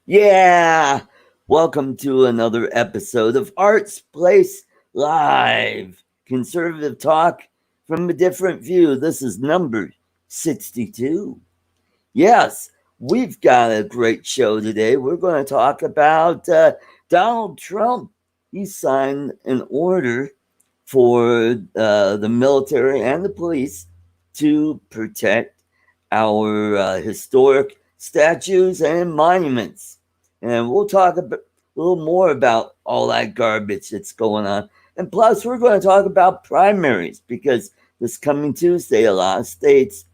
Yeah, welcome to another episode of Art's Place Live. Conservative talk from a different view. This is number 62. Yes, we've got a great show today. We're going to talk about Donald Trump. He signed an order for the military and the police to protect our historic statues and monuments. And we'll talk a little more about all that garbage that's going on. And plus, we're going to talk about primaries because this coming Tuesday, a lot of states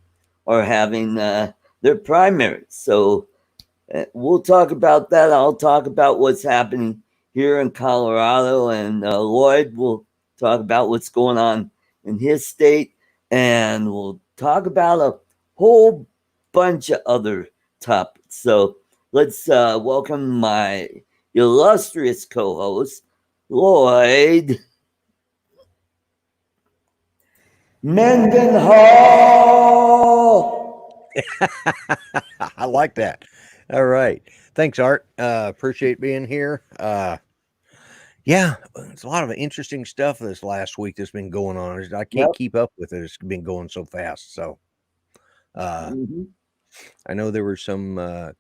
are having their primaries. So we'll talk about that. I'll talk about what's happening here in Colorado, and Lloyd will talk about what's going on in his state, and we'll talk about a whole bunch of other topics. So let's welcome my illustrious co-host, Lloyd Mendenhall. I like that. All right. Thanks, Art. Appreciate being here. Yeah, it's a lot of interesting stuff this last week that's been going on. I can't Yep. keep up with it. It's been going so fast. So uh, Mm-hmm. I know there were some I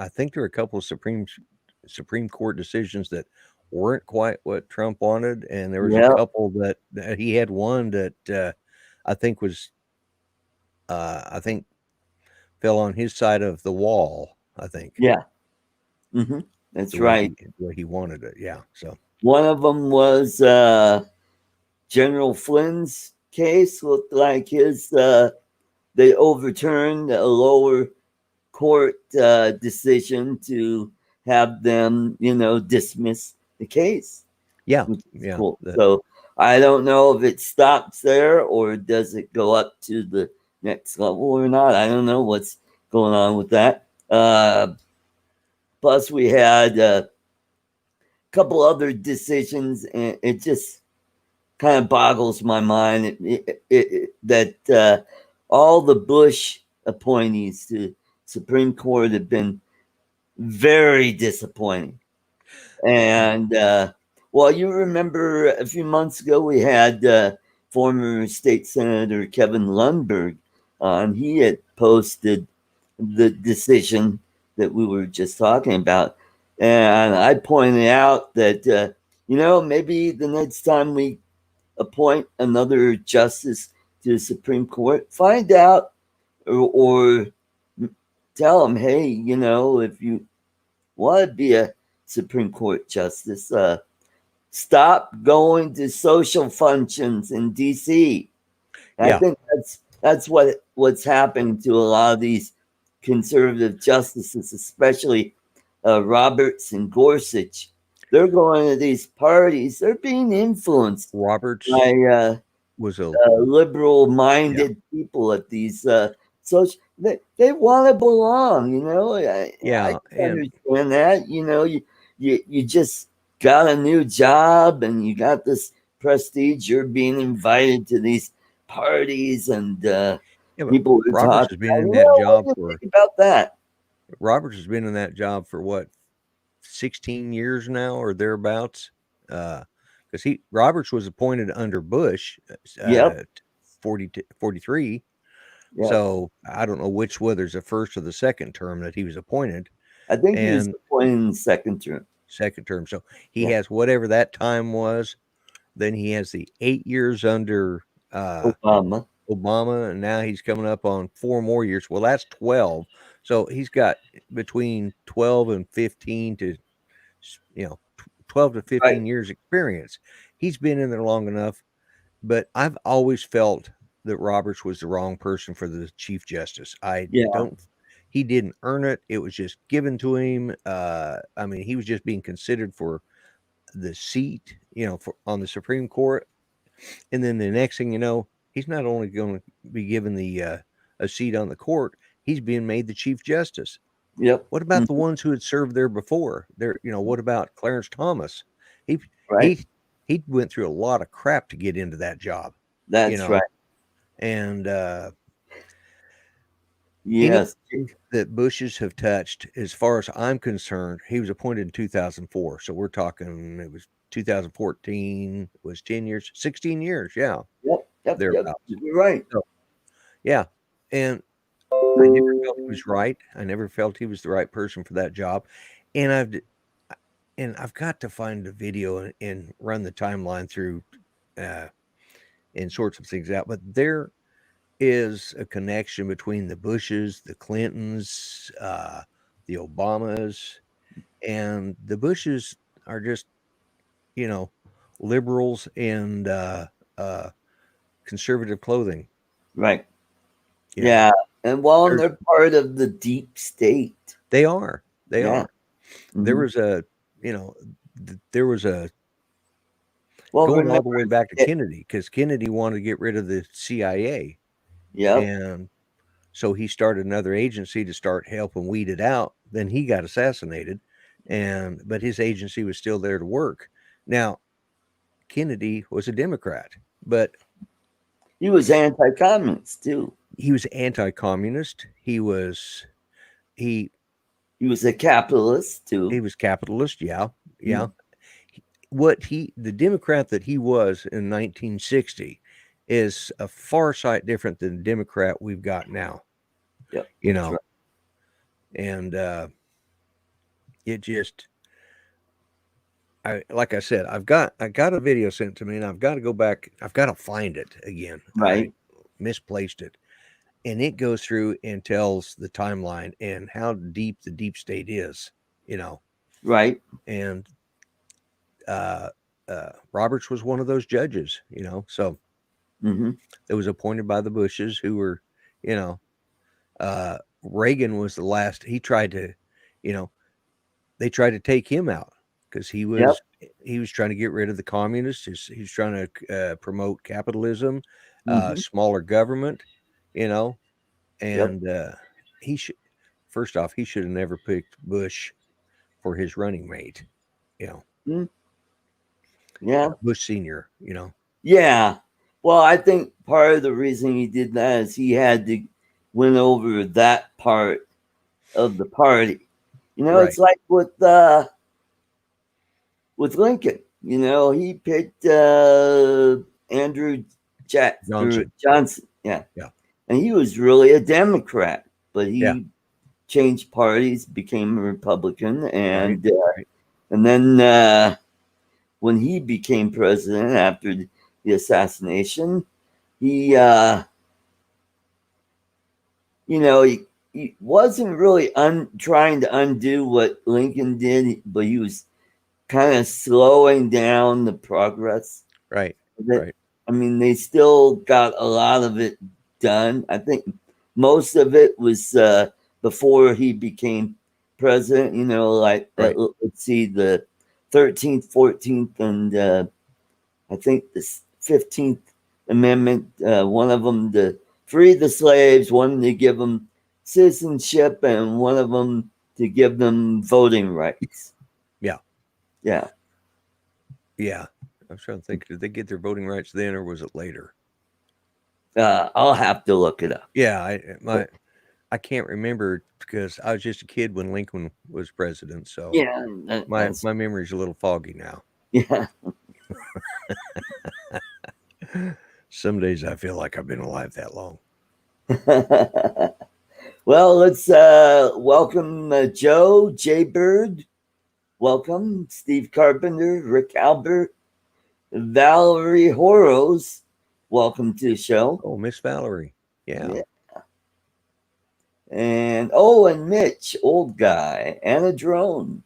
think there were a couple of Supreme Court decisions that weren't quite what Trump wanted, and there was a Yep. couple that he had one that I think was I think fell on his side of the wall. I think Yeah. Mm-hmm. That's right. the way he wanted it. Yeah. So One of them was General Flynn's case. Looked like his they overturned a lower court decision to have them, dismiss the case, yeah, which is yeah, cool. So I don't know if it stops there or does it go up to the next level or not. I don't know what's going on with that. Plus, we had a couple other decisions, and it just kind of boggles my mind that all the Bush appointees to Supreme Court have been very disappointing. And well, you remember a few months ago we had former State Senator Kevin Lundberg on. He had posted the decision that we were just talking about, and I pointed out that maybe the next time we appoint another justice to the Supreme Court, find out or tell them, hey, if you want to be a Supreme Court justice, stop going to social functions in D.C. I yeah, think that's what's happening to a lot of these conservative justices, especially Roberts and Gorsuch. They're going to these parties. They're being influenced Roberts by was a liberal yeah, minded people at these social they want to belong, I yeah, can and understand that, you just got a new job and you got this prestige, you're being invited to these parties, and yeah, but people were Roberts talking has been about, in that what do job you for think about that? Roberts has been in that job for what 16 years now or thereabouts. Because he Roberts was appointed under Bush, Yep. 40 43. Yep. So I don't know which whether it's the first or the second term that he was appointed, I think he was and appointed in the second term. second term. So he Yeah. has whatever that time was. Then he has the 8 years under Obama. Obama, and now he's coming up on 4 more years. Well, that's 12. So he's got between 12 and 15 to, 12 to Right. 15 years experience. He's been in there long enough, but I've always felt that Roberts was the wrong person for the Chief Justice. I Yeah. don't, he didn't earn it. It was just given to him. I mean, he was just being considered for the seat, on the Supreme Court. And then the next thing you know, he's not only going to be given the a seat on the court, he's being made the chief justice. Yep. What about the Mhm. ones who had served there before? What about Clarence Thomas? He Right. he he went through a lot of crap to get into that job, you That's right. know. And Yes. Anything that Bushes have touched, as far as I'm concerned, he was appointed in 2004. So we're talking, it was 2014, was 10 years, 16 years. Yeah, Yep. Yep. Yep. thereabouts. You're right. So, yeah. And I never felt he was right. I never felt he was the right person for that job. And I've got to find the video and run the timeline through uh, and sort some things out. But there is a connection between the Bushes, the Clintons, the Obamas, and the Bushes are just, you know, liberals and uh, conservative clothing. Right. You know, Yeah. And well, and there's they're part of the deep state. they are, they Yeah. are. There Hmm. was a, you know, there was a Well, going all remember, the way back to it, Kennedy because Kennedy wanted to get rid of the CIA, yep. and so he started another agency to start helping weed it out. Then he got assassinated, and but his agency was still there to work. Now Kennedy was a Democrat, but He was anti-communist too. he was anti-communist. He He was a capitalist he too. was capitalist. Yeah, yeah. Mm. What the Democrat that he was in 1960 is a far sight different than the Democrat we've got now. Yep. You That's know, right. and it just I like I said, I got a video sent to me, and I've got to go back. I've got to find it again. I Right. misplaced it, and it goes through and tells the timeline and how deep the deep state is. You know, Right. and uh, Roberts was one of those judges. You know, so Hmm. that was appointed by the Bushes, who were, you know, Reagan was the last. He tried to, you know, they tried to take him out because Yep. he was trying to get rid of the communists. He was trying to promote capitalism, Hmm. smaller government, you know, Yep. and he should first off he should have never picked Bush for his running mate, you know, Mm. Yeah. Bush Senior, you know, Yeah. Well, I think part of the reason he did that is he had to win over that part of the party. You know, right? it's like with Lincoln. You know, he picked Andrew Johnson, Johnson. Yeah, yeah, and he was really a Democrat, but yeah, he changed parties, became a Republican, right, right, and then when he became president after the assassination, he you know he wasn't really trying to undo what Lincoln did, but he was kind of slowing down the progress right, of it. right, I mean, they still got a lot of it done. I think most of it was before he became president. You know, like right, let's see, the 13th, 14th, and I think the 15th Amendment. One of them to free the slaves, one to give them citizenship, and one of them to give them voting rights. yeah, Yeah. yeah. I was trying to think, did they get their voting rights then, or was it later? I'll have to look it up. Yeah, But I can't remember because I was just a kid when Lincoln was president, so yeah, that's my memory's a little foggy now. yeah. Some days I feel like I've been alive that long. Well, let's welcome Joe J. Bird. Welcome Steve Carpenter, Rick Albert, Valerie Horos. Welcome to the show. Oh, Miss Valerie. Yeah. Yeah. And Mitch, old guy, and a drone.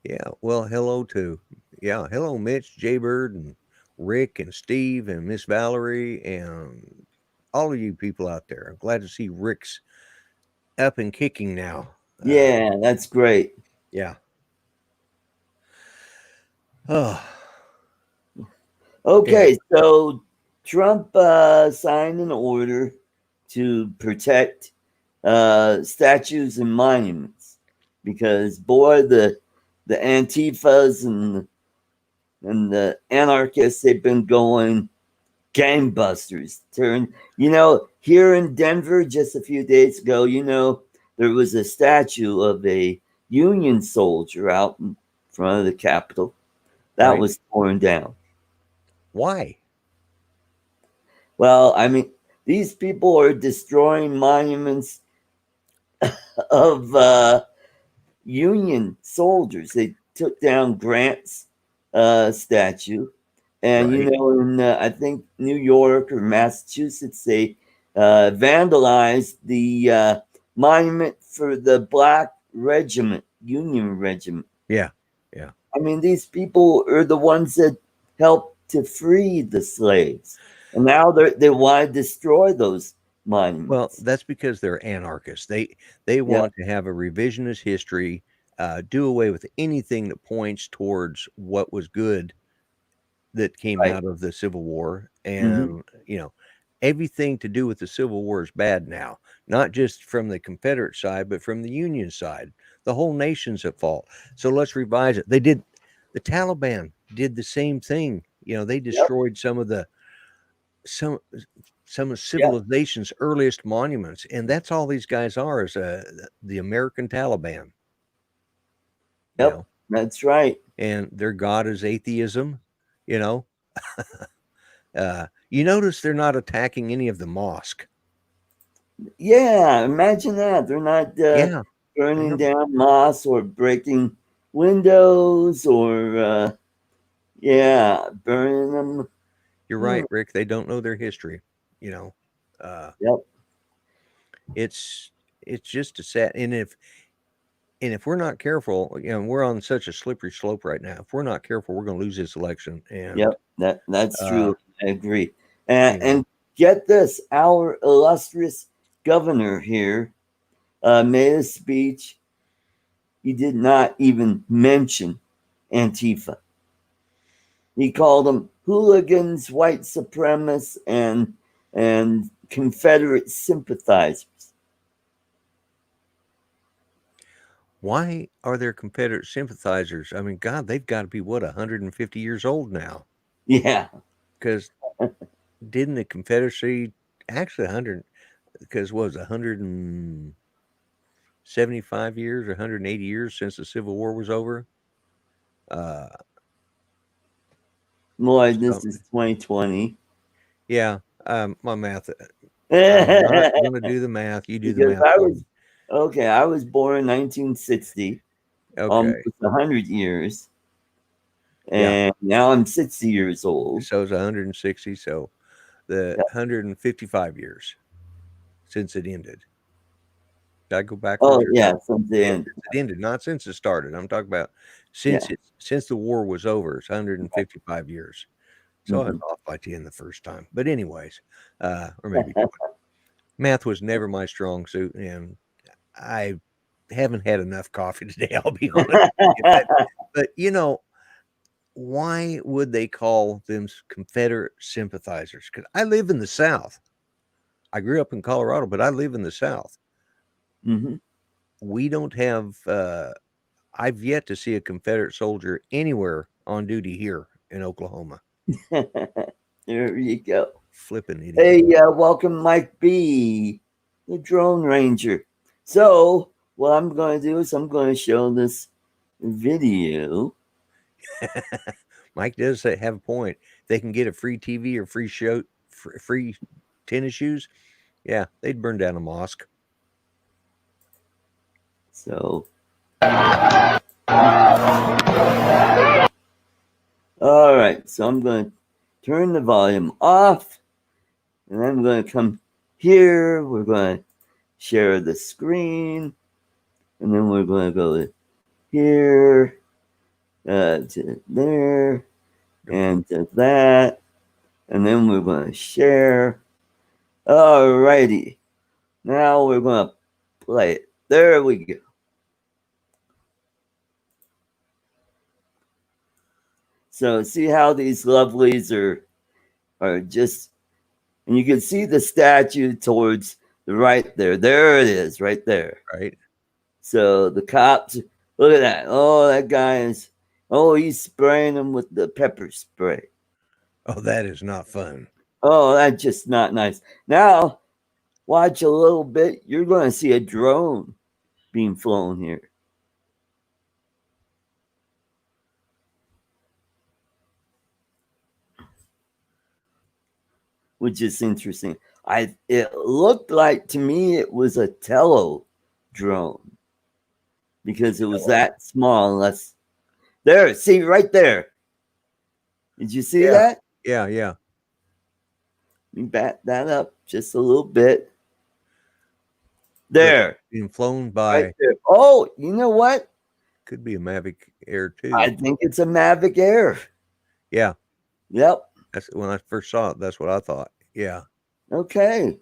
Yeah. Well, hello to hello Mitch, Jay Bird and Rick and Steve and Miss Valerie and all of you people out there. I'm glad to see Rick's up and kicking now. Yeah, that's great. Yeah. Oh, yeah. Okay, so Trump signed an order to protect statues and monuments because boy, the Antifas and the anarchists, they've been going gangbusters. Here in Denver just a few days ago, there was a statue of a Union soldier out in front of the Capitol that right? was torn down. Why? Well, I mean, these people are destroying monuments of Union soldiers. They took down Grant's statue, and Right? in I think New York or Massachusetts, they vandalized the monument for the Black Regiment, Union Regiment. Yeah. Yeah. I mean, these people are the ones that helped to free the slaves, and now they want to destroy those Well, monuments. that's because they're anarchists. They Yep, want to have a revisionist history, do away with anything that points towards what was good that came right. out of the Civil War, Hmm. and everything to do with the Civil War is bad now. Not just from the Confederate side, but from the Union side. The whole nation's at fault. So let's revise it. They did. The Taliban did the same thing. They Yep, destroyed some some of yep, civilization's earliest monuments, and that's all these guys are is the American Taliban, you yep. know, That's right. and their god is atheism, you know. You notice they're not attacking any of the mosque. Yeah, imagine that. They're not Yeah, burning no, down mosques or breaking windows or, yeah, burning them. you're Hmm. right, Rick. They don't know their history. You know, uh, Yep, it's it's just a sad. And if we're not careful, we're on such a slippery slope right now. If we're not careful, we're going to lose this election. And yep, that's uh, true. I agree. And, you know, and get this, our illustrious governor here made a speech. He did not even mention Antifa. He called them hooligans, white supremacists, and Confederate sympathizers. why are there Confederate sympathizers? I mean, God, they've got to be what 150 years old now. Yeah. Because didn't the Confederacy actually 100? Because what was it, 175 years or 180 years since the Civil War was over? Uh, Lloyd, this so is 2020. yeah, my math. I'm not Because going to do the math. You do the math I for was me. okay, I was born in 1960, Okay. almost 100 years, Yeah. and now I'm 60 years old. So it's 160. So the Yeah. 155 years since it ended. Did I go backwards Oh, or yeah, since the yeah, end. since it ended, not since it started. I'm talking about Yeah. since the war was over. It's 155 years. So I was Mhm. off by 10 the first time. But anyways, or maybe 20. Math was never my strong suit, and I haven't had enough coffee today, I'll be honest with you. But why would they call them Confederate sympathizers? Because I live in the South. I grew up in Colorado, but I live in the South. Mhm. We don't have I've yet to see a Confederate soldier anywhere on duty here in Oklahoma. There you go. Flipping idiot. Hey, welcome, Mike B, the Drone Ranger. So, what I'm going to do is I'm going to show this video. Mike does have a point. They can get a free TV or free show, free tennis shoes. Yeah, they'd burn down a mosque. So, all right. So I'm going to turn the volume off, and I'm going to come here. We're going to share the screen, and then we're going to go here, to there, Okay. and to that, and then we're going to share. All righty. Now we're going to play it. There we go. So see how these lovelies are just, and you can see the statue towards the right there. There it is, right there. Right. So the cops, look at that. Oh, that guy is. Oh, he's spraying them with the pepper spray. Oh, that is not fun. Oh, that's just not nice. Now, watch a little bit. You're going to see a drone being flown here, which is interesting. It looked like to me it was a tello drone because it was that small. Unless there, see right there. Did you see Yeah, that? yeah. Let me back that up just a little bit. So There, being flown right by there. Oh, you know what? could be a Mavic Air I too. think it's a Mavic Air. Yeah, Yep. that's when I first saw it. That's what I thought. Yeah. Okay.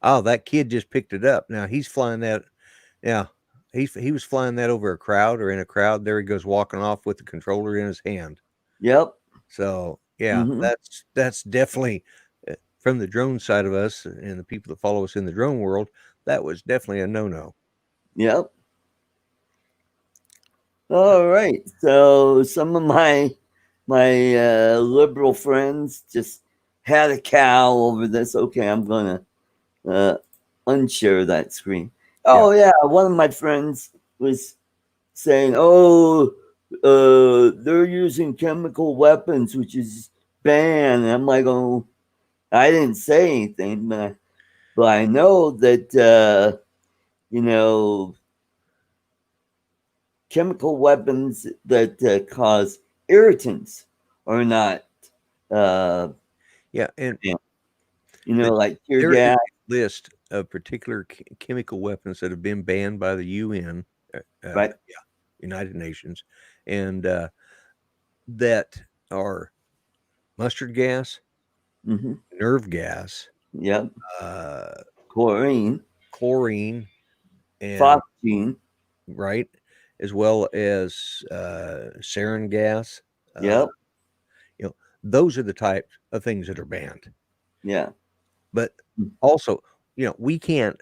Oh, that kid just picked it up. Now he's flying that. Yeah, he was flying that over a crowd or in a crowd. There he goes walking off with the controller in his hand. Yep. So yeah, Mm-hmm. that's definitely from the drone side of us and the people that follow us in the drone world. That was definitely a no. Yep. All right. So some of my liberal friends just had a cow over this. Okay, I'm gonna uh, unshare that screen. Yeah, Oh yeah, one of my friends was saying, "Oh, they're using chemical weapons, which is banned." And I'm like, "Oh, I didn't say anything, but I know that you know chemical weapons that cause irritants are not, uh, yeah, and banned. but Like tear there is gas, a list of particular chemical weapons that have been banned by the UN, right? yeah, United Nations, and that are mustard gas, Mm-hmm. nerve gas, Yep. uh, Chlorine, chlorine, and phosgene. right, as well as sarin gas. Uh, Yep. you know, those are the types of things that are banned. Yeah. But also, we can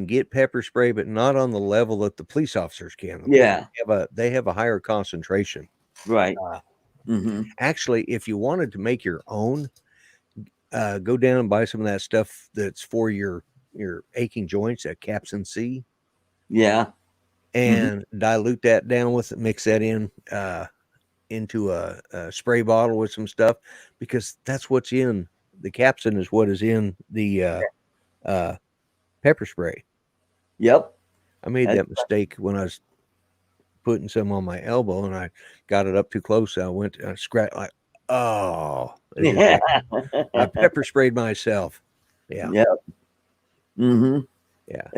get pepper spray, but not on the level that the police officers can. The police Yeah. they have a higher concentration. Right. Uh, Mm-hmm. Actually, if you wanted to make your own, go down and buy some of that stuff that's for your aching joints, that capsaicin C, Yeah. Mm-hmm. and dilute that down with it, mix that in into a spray bottle with some stuff, because that's what's in the capsaicin is what is in the uh, pepper spray. Yep. I made That's that mistake when I was putting some on my elbow and I got it up too close. I went and I scratched like, oh, it just yeah. I pepper sprayed myself. Yeah, Yep. Mm-hmm. yeah.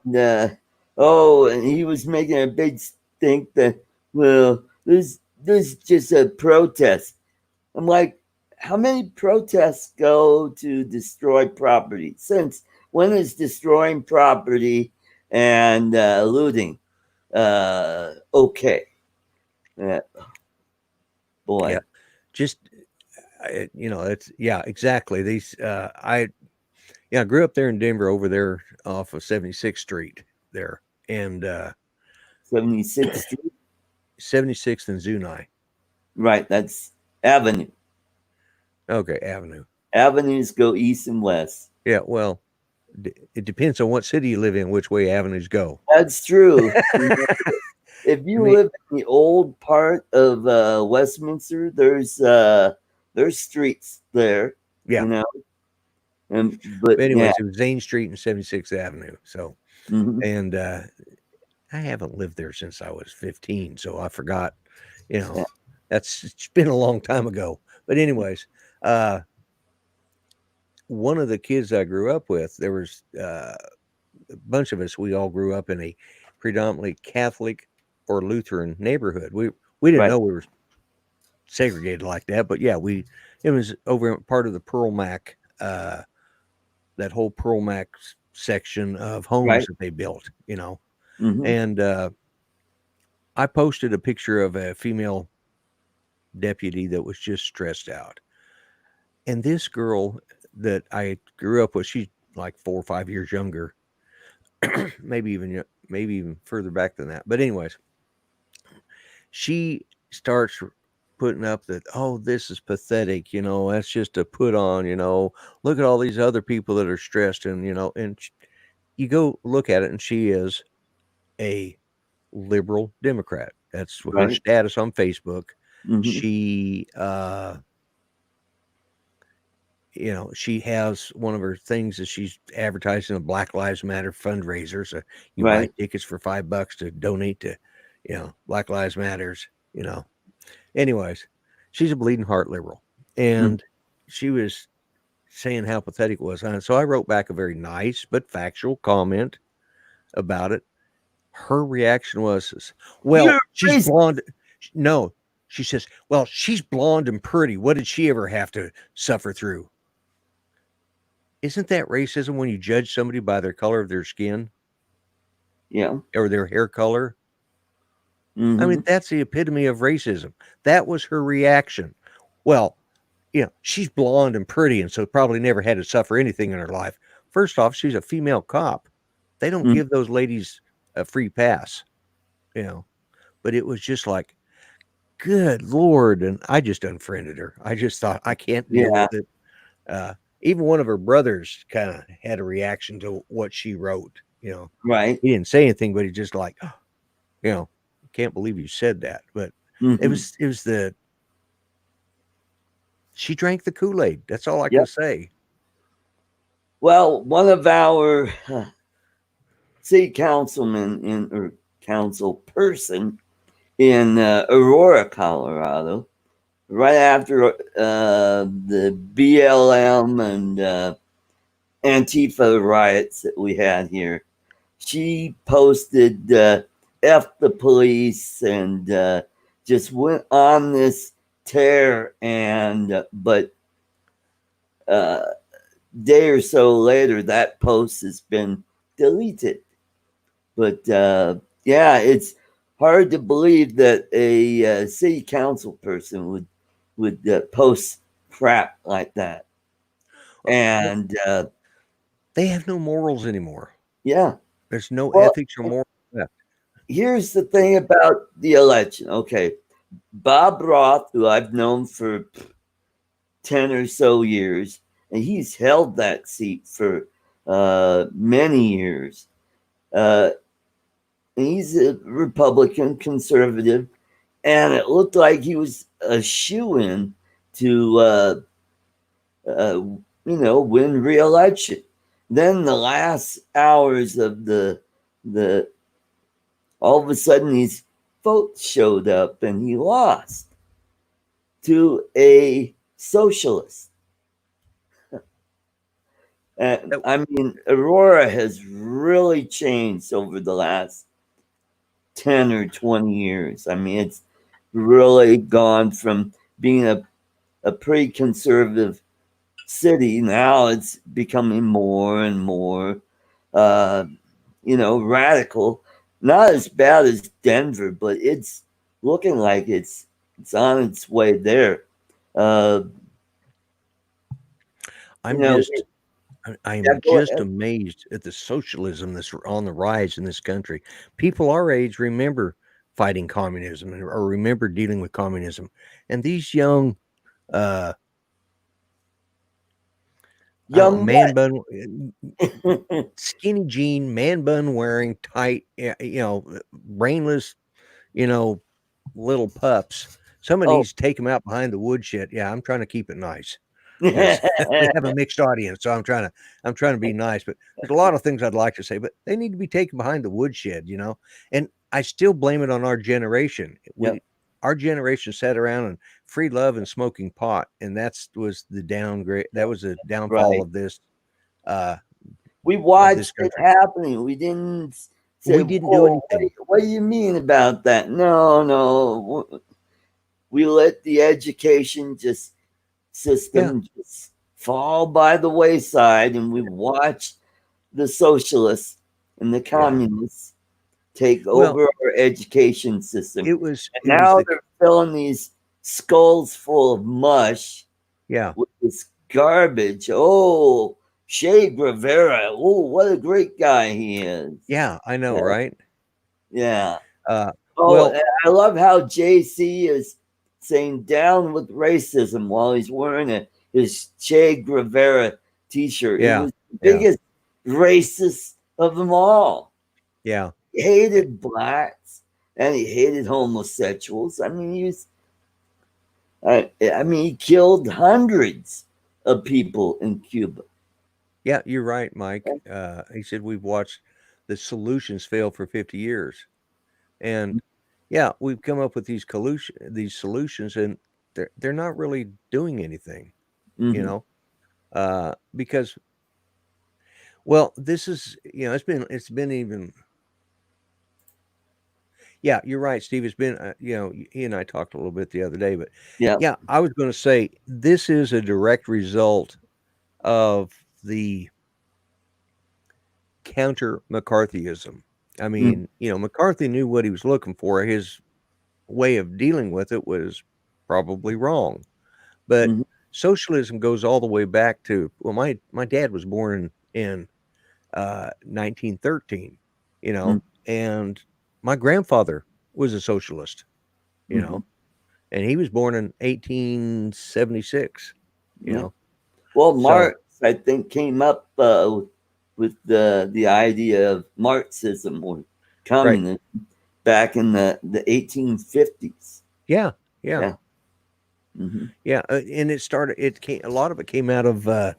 And oh, and he was making a big stink that well, this is just a protest. I'm like, how many protests go to destroy property? Since when is destroying property and looting okay? Uh, Yeah, boy, just it's yeah, exactly. I grew up there in Denver, over there off of 76th Street there, and 76th Street, 76th and Zuni. right? That's Avenue. Okay, Avenue. Avenues go east and west. Yeah, well, it depends on what city you live in, which way avenues go. That's true. If I you mean, live in the old part of Westminster, there's streets there, yeah. you know, and but But yeah, anyways, it was Zane Street and 76th Avenue. So, hmm and I haven't lived there since I was 15, so I forgot. You know, yeah, it's been a long time ago. But anyways, uh, one of the kids I grew up with, there was a bunch of us. We all grew up in a predominantly Catholic or Lutheran neighborhood. We didn't right, know we were segregated like that, but yeah, we it was over part of the Pearl Mac, that whole Pearl Mac section of homes right, that they built. hmm And I posted a picture of a female deputy that was just stressed out. And this girl that I grew up with, she's like 4 or 5 years younger, maybe even further back than that. But anyways, she starts. putting up that, oh, this is pathetic, that's just a put on, look at all these other people that are stressed, and you go look at it, and she is a liberal Democrat. That's her Right. status on Facebook. Mm-hmm. She she has one of her things that she's advertising a Black Lives Matter fundraiser. So you buy Right. tickets for $5 to donate to, Black Lives Matters, Anyways, she's a bleeding heart liberal. Mm. And she was saying how pathetic it was. And so I wrote back a very nice but factual comment about it. Her reaction was, well, You're she's racist. blonde. No, she says, well, she's blonde and pretty. What did she ever have to suffer through? Isn't that racism when you judge somebody by their color of their skin Yeah. or their hair color? I Mm-hmm. mean, that's the epitome of racism. That was her reaction. Well, she's blonde and pretty, and so probably never had to suffer anything in her life. First off, she's a female cop. They don't Mm. give those ladies a free pass, you know. But it was just like, good Lord. And I just unfriended her. I just thought, I can't deal Yeah. with it. Uh, Even one of her brothers kind of had a reaction to what she wrote. Right. He didn't say anything, but he just like, you know, can't believe you said that. But it Mm-hmm. was, it was the, she drank the Kool-Aid. That's all I can Yep. say. Well, one of our city councilmen or council person in Aurora, Colorado, right after the BLM and Antifa riots that we had here, she posted F the police and just went on this tear. And but a day or so later, that post has been deleted. But yeah, it's hard to believe that a city council person would post crap like that. Well, And they have no morals anymore. yeah, There's no well, ethics or morals left. here's the thing about the election. Okay, Bob Roth, who I've known for 10 or so years, and he's held that seat for many years. Uh, he's a Republican conservative, and it looked like he was a shoe in to, uh, win re-election. Then the last hours of the all of a sudden these votes showed up, and he lost to a socialist. That- I mean, Aurora has really changed over the last 10 or 20 years. I mean, it's really gone from being a pretty conservative city. Now it's becoming more and more, uh, radical. Not as bad as Denver, but it's looking like it's on its way there. Uh, you I'm know, just I yeah, am go just ahead. amazed at the socialism that's on the rise in this country. People our age remember fighting communism or remember dealing with communism, and these young, uh, I don't know, Young man what? bun, skinny jean, man bun wearing, tight, brainless, you know, little pups. Somebody Oh. needs to take them out behind the woodshed. Yeah, I'm trying to keep it nice because we have a mixed audience, so I'm trying to be nice. But there's a lot of things I'd like to say, but they need to be taken behind the woodshed. And I still blame it on our generation. Yep. Our generation sat around and free love and smoking pot, and was the downgrade. That was the downfall Right. of uh We this watched it country. happening. We didn't say, We didn't do "Whoa, anything. what do you mean about that?" No, no. We let the education Yeah. system just fall by the wayside, and we watched the socialists and the Yeah. communists take Well, over our education system. it was And it was now the they're filling these skulls full of mush yeah. with this garbage. Oh, Che Guevara. Oh, what a great guy he is. Yeah, I know, Yeah. right? Yeah. Uh Oh, well, and I love how JC is saying "Down with racism" while he's wearing his Che Guevara T-shirt. He Yeah. was the Yeah. biggest racist of them all. Yeah. He hated blacks and he hated homosexuals. I mean, I mean, he killed hundreds of people in Cuba. Yeah, you're right, Mike. He said we've watched the solutions fail for 50 years. And yeah, we've come up with these solutions, and they're not really doing anything, you Mm-hmm. know, because well, this is it's been even yeah, you're right, Steve. It's been he and I talked a little bit the other day, but Yeah. yeah, I was going to say this is a direct result of the counter McCarthyism. I Mm-hmm. mean, McCarthy knew what he was looking for. His way of dealing with it was probably wrong. But Mm-hmm. socialism goes all the way back to well, my dad was born in 1913, and my grandfather was a socialist, you Mm-hmm. know, and he was born in 1876, you Yeah. know. Well, So Marx, I think, came up with the idea of Marxism or right, communism back in the 1850s. yeah, yeah, Yeah. Mm-hmm. yeah, and it came a lot of it came out of the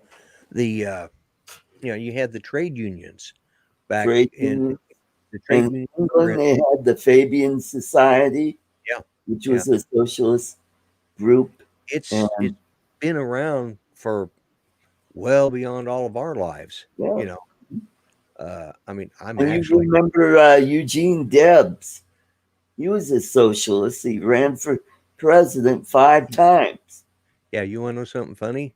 you had the trade unions back Trade in unions. the trade In unions were England, in they had the Fabian Society, yeah, which yeah. was a socialist group. It's And been around for well beyond all of our lives, yeah, you know. I mean, I'm and you actually remember Eugene Debs. He was a socialist. He ran for president 5 times. yeah, you wanna know something funny?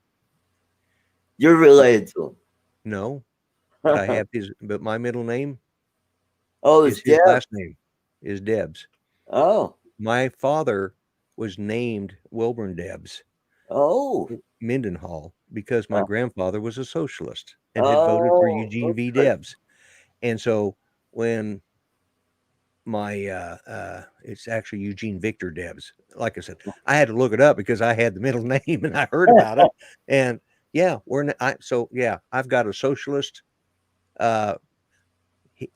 You're related to No, but I him. have but my middle name Oh, it's is his Debs. last name, is Debs. Oh, My father was named Wilburn Debs oh, Mendenhall because my uh, grandfather was a socialist and had voted for oh, Eugene V. okay. Debs. And so when it's actually Eugene Victor Debs. Like I said, I had to look it up because I had the middle name and I heard about it. And yeah, I've got a socialist, uh,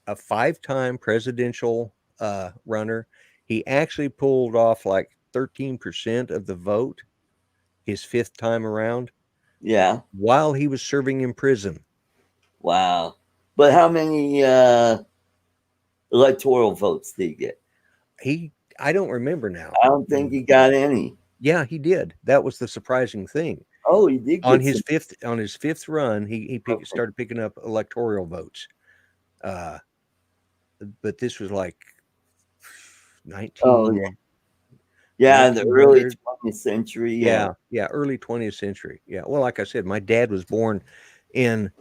a 5-time presidential runner. He actually pulled off like 13% of the vote his fifth time around Yeah, while he was serving in prison. wow. But how many electoral votes did he get? I don't remember now. I don't think he got any. Yeah, he did. That was the surprising thing. Oh, he did get some. On his fifth run, Okay. started picking up electoral votes. Uh, but this was like Oh, yeah. 19 Yeah, the early 1900. 20th century. Yeah. Yeah, yeah, early 20th century. Yeah. Well, like I said, my dad was born in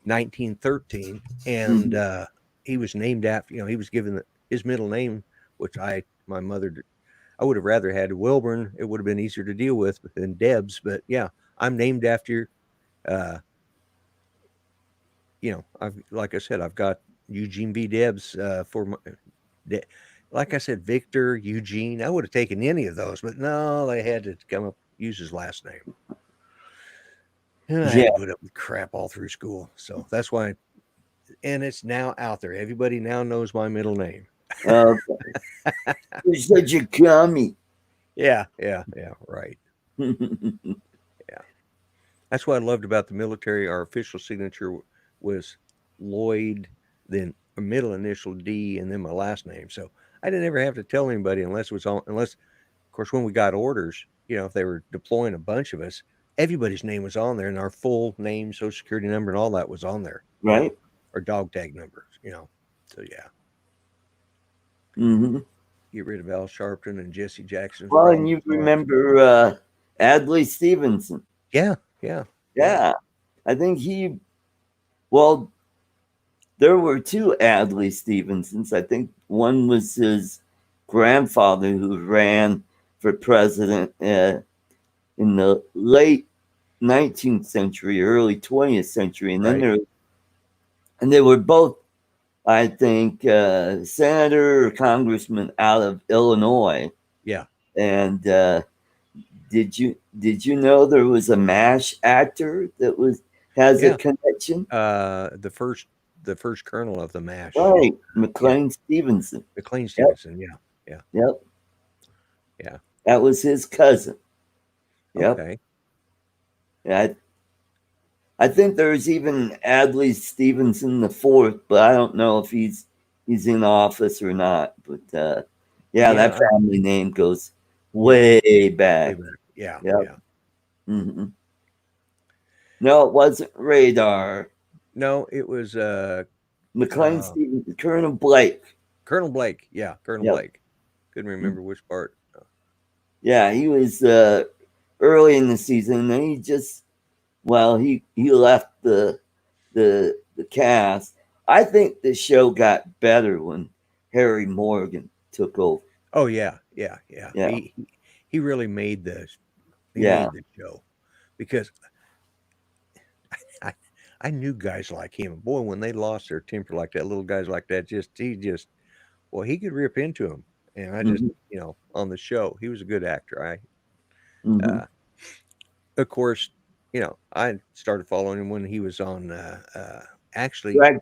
1913, and Hmm. he was named after. He was given his middle name, which I would have rather had Wilburn. It would have been easier to deal with than Debs. But yeah, I'm named after. Uh, I've like I said, I've got Eugene V. Debs for my. De- like I said, Victor, Eugene. I would have taken any of those, but no, they had to come up use his last name, and I had Yeah. to put up with crap all through school. So that's why, and it's now out there. Everybody now knows my middle name. Okay. You're such a commie. Yeah, yeah, yeah. Right. Yeah. That's what I loved about the military. Our official signature was Lloyd, then a middle initial D, and then my last name. So I didn't ever have to tell anybody unless, of course, when we got orders, if they were deploying a bunch of us, everybody's name was on there, and our full name, social security number, and all that was on there. Right? Our dog tag numbers. So yeah, Hmm. get rid of Al Sharpton and Jesse Jackson's Well, and problem you solved. remember Adlai Stevenson. Yeah, yeah, yeah. Yeah. I think well, there were two Adlai Stevensons. I think one was his grandfather who ran for president in the late 19th century, early 20th century. And then Right. they were both, I think, senator or congressman out of Illinois. Yeah. And did you know there was a MASH actor that was has a Yeah. connection? The first colonel of the MASH. Right, Yeah. McLean Stevenson. McLean Yep, Stevenson. Yeah. Yeah. yep. Yeah. That was his cousin. Yep. Okay. Yeah, I think there's even Adley Stevenson the fourth, but I don't know if he's in office or not. But yeah, Yeah. that family name goes Yeah. way Way back. back. Yeah. Yep. Yeah. hmm No, it wasn't Radar. No, it was McLean uh, Stevenson, Colonel Blake. Colonel Blake. Yeah, Colonel Yep. Blake. Couldn't Mm. remember which part. Yeah, he was early in the season, and then he just he left the cast. I think the show got better when Harry Morgan took over. Oh yeah, yeah, yeah. Yeah, He really made yeah. the show because I I knew guys like him. Boy, when they lost their temper like that, little guys like that, just well, he could rip into him. And I just hmm on the show, he was a good actor. hmm Uh, of course, I started following him when he was on. Actually, Drag,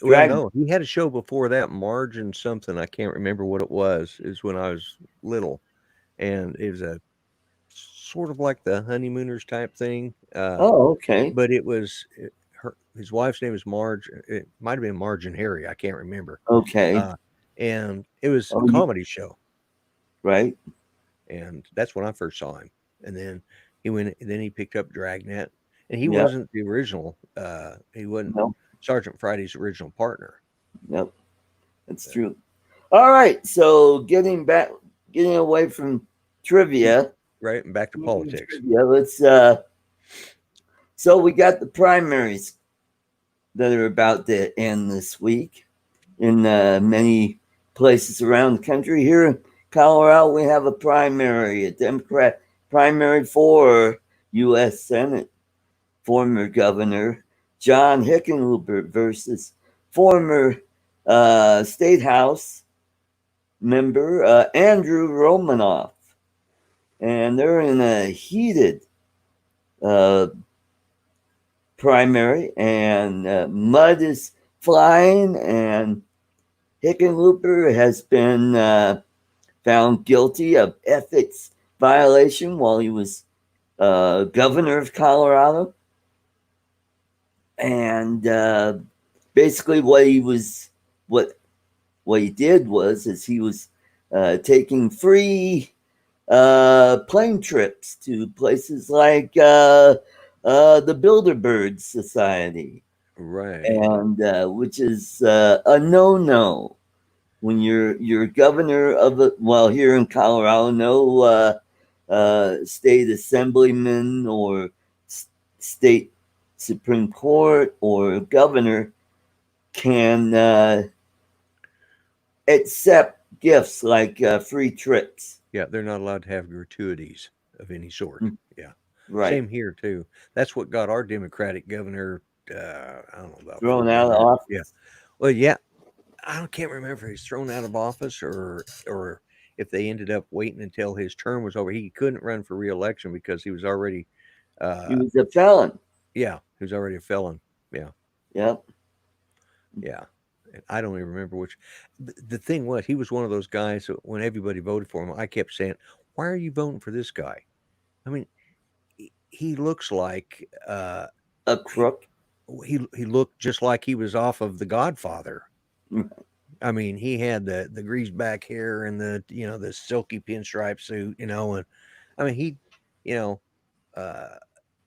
well, drag. no, he had a show before that, Marge and something. I can't remember what it was. Is when I was little, and it was a sort of like the honeymooners type thing. Oh, okay, But it was his wife's name is Marge. It might have been Marge and Harry. I can't remember. okay. Uh, and it was a Oh, comedy show, right. and that's when I first saw him. And then he went. Then he picked up Dragnet, and he Yep. wasn't the original. He wasn't No. Sergeant Friday's original partner. Yep. That's Uh, true. All right. So getting away from trivia. right, and back to politics. Trivia. Let's. So we got the primaries that are about to end this week in many places around the country. Here in Colorado, we have a primary, a Democrat primary for U.S. Senate. Former Governor John Hickenlooper versus former State House member Andrew Romanoff. And they're in a heated uh, primary, and mud is flying, and Hickenlooper has been found guilty of ethics violation while he was governor of Colorado. And basically, what what he did was is he was taking free plane trips to places like the Bilderberg Society, Right, and which is a no-no when you're governor of a well here in Colorado, no state assemblyman or state Supreme Court or governor can accept gifts like free trips. yeah, they're not allowed to have gratuities of any sort. Mm, Yeah, right. same here too. That's what got our Democratic governor. I don't know about Thrown 4 out of years. Yeah. office. Well, yeah, can't remember if he's thrown out of office or if they ended up waiting until his term was over. He couldn't run for reelection because he was already, He uh, was a felon. yeah, he was already a felon. Yeah, Yep. yeah. And I don't even remember which. The thing was, he was one of those guys that when everybody voted for him, I kept saying, "Why are you voting for this guy?" I mean, he looks like A he crook. he looked just like he was off of The Godfather. Mm, I mean, he had the greased back hair and the silky pinstripe suit, and I mean you know, uh,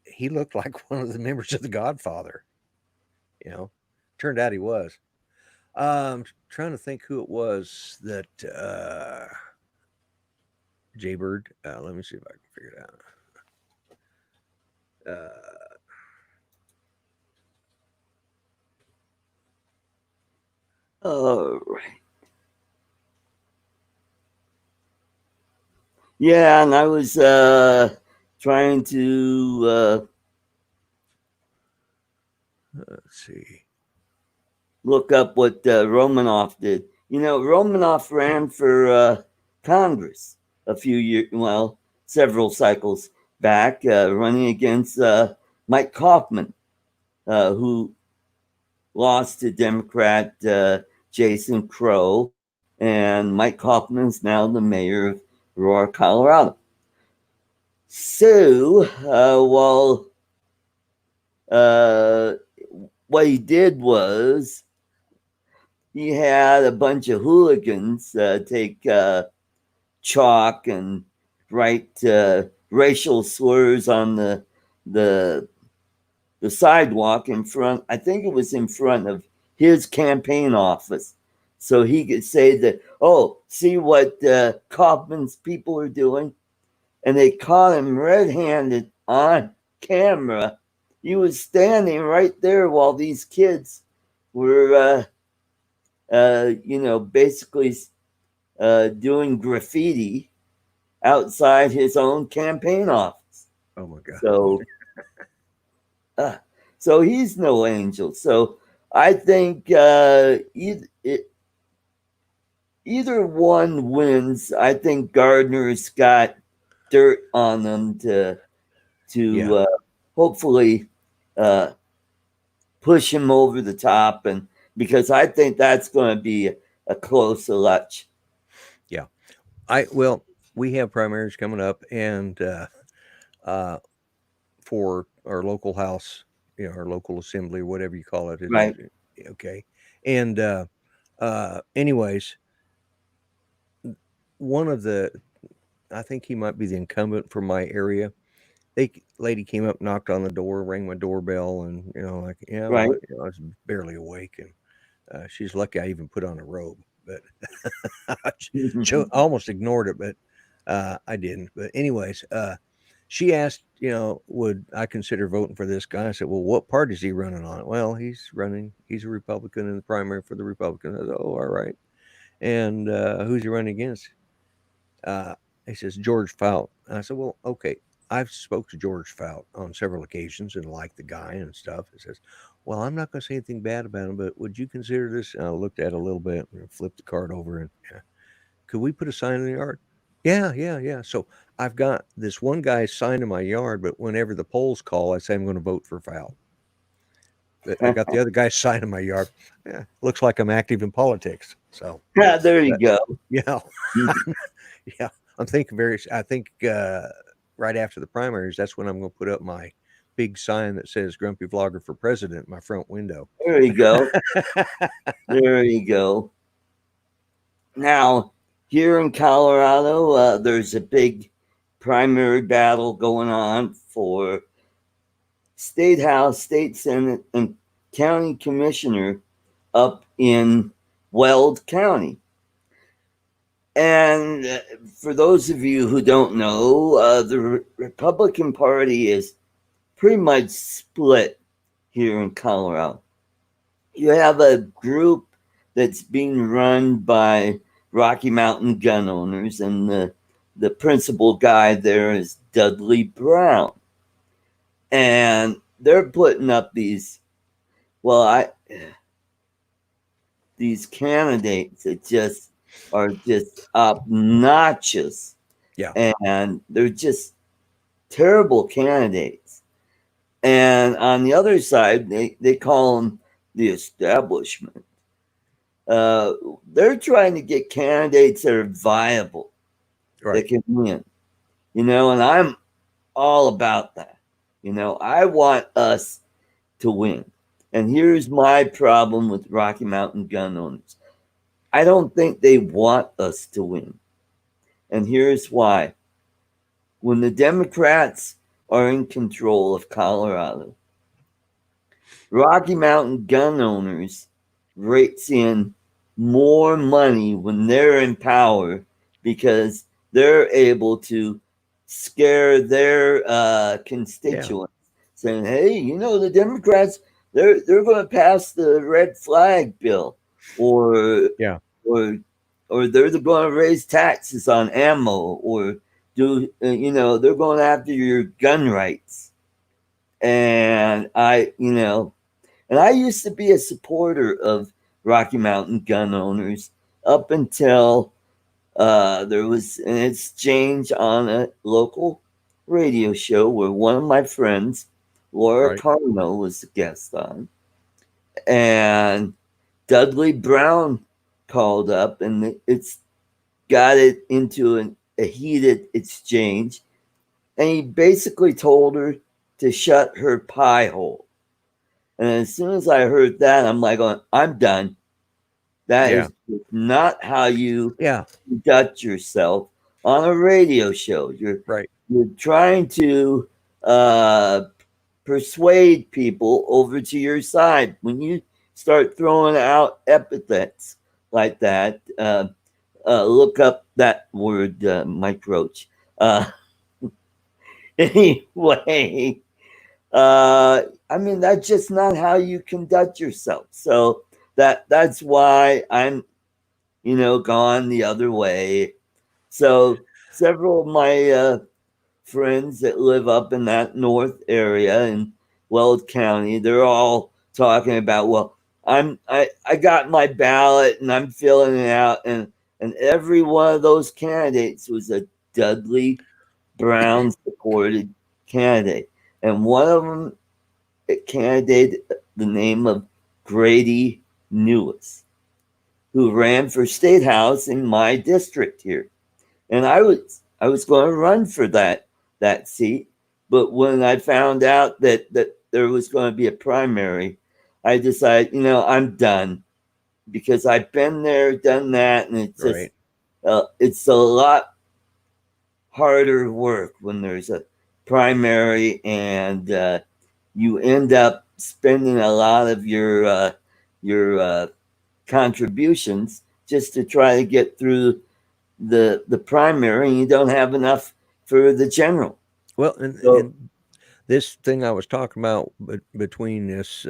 he looked like one of the members of The Godfather. You know, turned out he was. Trying to think who it was that Jaybird. Let me see if I can figure it out. Uh, Oh, yeah, and I was trying to let's see. look up what Romanoff did. You know, Romanoff ran for Congress. a few years, well, several cycles back, running against Mike Kaufman, who lost to Democrat Jason Crow, and Mike Kaufman is now the mayor of Aurora, Colorado. So, uh, what he did was he had a bunch of hooligans take chalk and write racial slurs on the the sidewalk in front. I think it was in front of his campaign office, so he could say that, "Oh, see what Kaufman's people are doing," and they caught him red-handed on camera. He was standing right there while these kids were, basically doing graffiti outside his own campaign office. Oh my God. So, uh, so he's no angel. So I think either one wins. I think Gardner's got dirt on them to Yeah. hopefully uh, push him over the top, and because I think that's going to be a close election. Yeah. Well, we have primaries coming up, and uh, for our local house, our local assembly, whatever you call it, is Right, okay. And anyways, one of the, I think he might be the incumbent for my area. Lady came up, knocked on the door, rang my doorbell, and like, yeah, right. what? I was barely awake, and she's lucky I even put on a robe, but I almost ignored it, but I didn't. But anyways, she asked, would I consider voting for this guy? I said, well, what party is he running on? Well, he's a Republican in the primary for the Republicans. I said, oh, all right. And who's he running against? Uh, he says, George Fout. And I said, well, okay. I've spoke to George Fout on several occasions and liked the guy and stuff. He says, well, I'm not going to say anything bad about him, but would you consider this? And I looked at it a little bit and flipped the card over and, yeah, could we put a sign in the yard? Yeah, yeah, yeah. So I've got this one guy's sign in my yard, but whenever the polls call, I say I'm going to vote for Fout. But I got the other guy's sign in my yard. Yeah, looks like I'm active in politics. So, Yeah, there you but, go. yeah, yeah. I think right after the primaries, that's when I'm going to put up my big sign that says "Grumpy Vlogger for President" in my front window. There you go. There you go. Now, here in Colorado, there's a big primary battle going on for state house, state senate, and county commissioner up in Weld County. And for those of you who don't know, the Republican Party is pretty much split here in Colorado. You have a group that's being run by Rocky Mountain gun owners, and the principal guy there is Dudley Brown. And they're putting up well, these candidates that just are just obnoxious, Yeah, and they're just terrible candidates. And on the other side, they call them the establishment. Uh, they're trying to get candidates that are viable, right. that can win, and I'm all about that. I want us to win. And here's my problem with Rocky Mountain gun owners. I don't think they want us to win. And here's why. When the Democrats are in control of Colorado, Rocky Mountain gun owners rates in more money when they're in power because they're able to scare their Yeah, constituents, saying, "Hey, the Democrats, they're going to pass the red flag bill, or yeah, or or they're going to raise taxes on ammo, or they're going after your gun rights." And I used to be a supporter of Rocky Mountain gun owners up until There was an exchange on a local radio show where one of my friends, Laura Right. Carno, was the guest on, and Dudley Brown called up, and it's got it into a heated exchange, and he basically told her to shut her pie hole. And as soon as I heard that, I'm like, I'm done. That Yeah. is not how you Yeah. conduct yourself on a radio show. Right. You're trying to uh, persuade people over to your side. When you start throwing out epithets like that, look up that word, Mike Roach. Anyway, I mean that's just not how you conduct yourself. So that's why I'm gone the other way. So several of my friends that live up in that north area in Weld County, they're all talking about, well, I got my ballot and I'm filling it out, and every one of those candidates was a Dudley Brown supported candidate, and one of them candidate the name of Grady Newis, who ran for state house in my district here, and I was going to run for that seat, but when I found out that there was going to be a primary, I decided, I'm done because I've been there, done that, and Right. it's a lot harder work when there's a primary, and you end up spending a lot of your contributions just to try to get through the primary, and you don't have enough for the general. Well, So and this thing I was talking about between this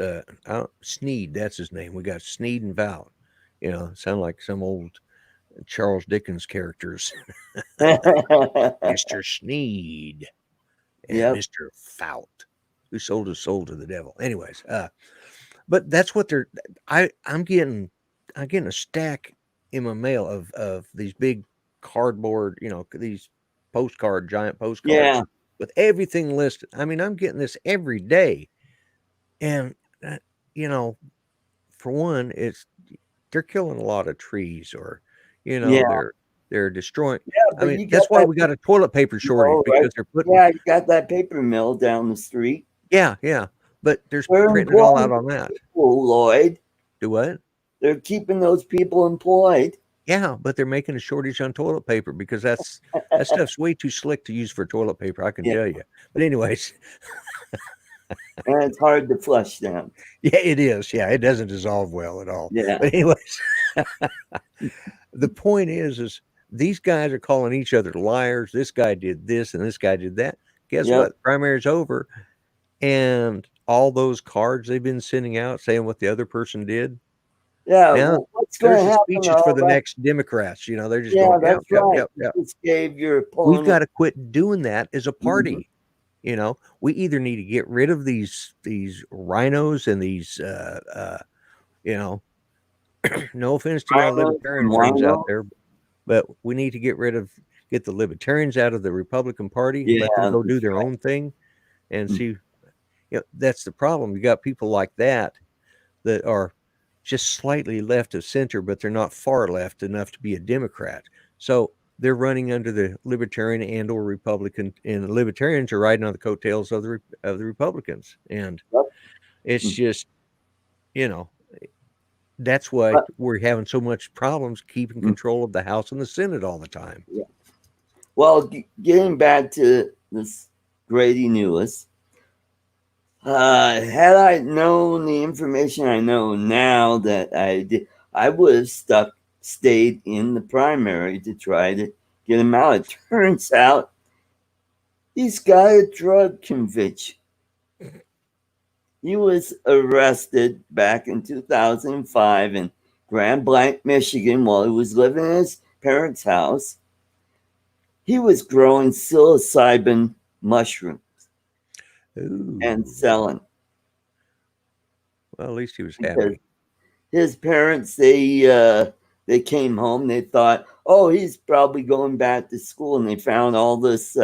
Sneed, that's his name. We got Sneed and Val. Sound like some old Charles Dickens characters. Mr. Sneed and yep, Mr. Fout, who sold his soul to the devil. Anyways, but that's what they're. I'm getting a stack in my mail of these big cardboard, these giant postcards yeah, with everything listed. I mean, I'm getting this every day, and uh, you know, for one, it's they're killing a lot of trees, or yeah, they're destroying. yeah. I But mean, you got that's why that we got paper a toilet paper shortage mill, right? because they're putting. Yeah, you got that paper mill down the street. Yeah, yeah, but there's They're printing it all out employing on that. people, Lloyd. Do what? They're keeping those people employed. Yeah, but they're making a shortage on toilet paper because that stuff's way too slick to use for toilet paper, I can Yeah, tell you. But anyways, and it's hard to flush down. yeah, it is. Yeah, it doesn't dissolve well at all. Yeah, But anyways, the point is these guys are calling each other liars. This guy did this and this guy did that. Guess yep, what? Primary's over, and all those cards they've been sending out saying what the other person did. yeah. Now Well, what's going there's to the happen? speeches for All the that. next Democrats. They're just Yeah, going, yep, that's yep, right. yep, You yep. just gave your We've opponent. got to quit doing that as a Mhm. party. We either need to get rid of these rhinos and these you know no offense to my Rhinos libertarian and friends out wino. there, but we need to get the libertarians out of the Republican Party, Yeah, let them go do that's their own thing, and right. see. That's the problem. You got people like that are just slightly left of center, but they're not far left enough to be a Democrat. So they're running under the Libertarian and or Republican, and the Libertarians are riding on the coattails of the Republicans, and Yep. it's Mm. just you know that's why But, we're having so much problems keeping mm, control of the House and the Senate all the time. yeah. Well, getting back to this Grady Newis, had I known the information I know now that I did, I would have stayed in the primary to try to get him out. It turns out he's got a drug conviction. He was arrested back in 2005 in Grand Blanc, Michigan, while he was living in his parents' house. He was growing psilocybin mushrooms and Ooh, selling well, at least he was because happy. his parents, they They came home. They thought, oh, he's probably going back to school, and they found all this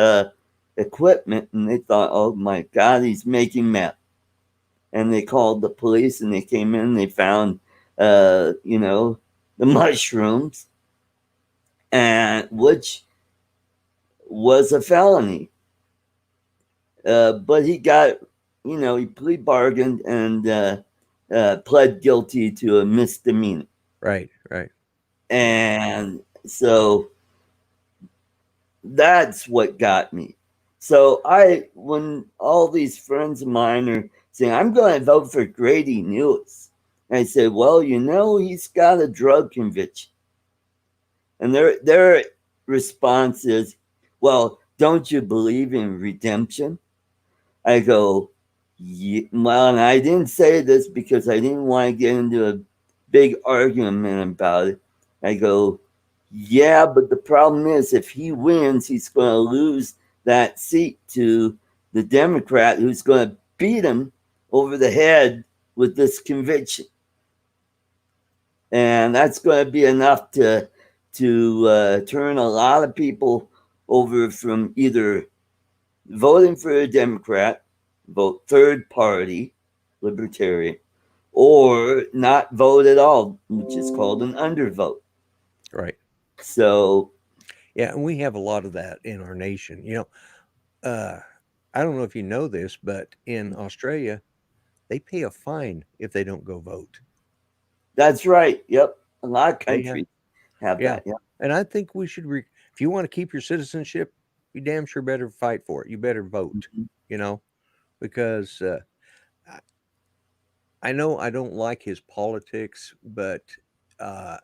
equipment, and they thought, oh my God, he's making meth. And they called the police, and they came in. And they found, the mushrooms, and which was a felony. But he got, he plea bargained and pled guilty to a misdemeanor. Right, right, And so that's what got me. So when all these friends of mine are saying, I'm going to vote for Grady News, I said, well, he's got a drug conviction. And their response is, well, don't you believe in redemption? I go, yeah. Well, and I didn't say this because I didn't want to get into a big argument about it. I go, yeah, but the problem is if he wins, he's going to lose that seat to the Democrat who's going to beat him over the head with this conviction. And that's going to be enough to turn a lot of people over from either voting for a Democrat, vote third party, libertarian, or not vote at all, which is called an undervote. right. So, Yeah, and we have a lot of that in our nation. I don't know if you know this, but in Australia, they pay a fine if they don't go vote. that's right. Yep. A lot of They have, countries have yeah. that. Yeah. And I think we should, if you want to keep your citizenship, you damn sure better fight for it. You better vote, Mhm. you know, because I I know I don't like his politics, but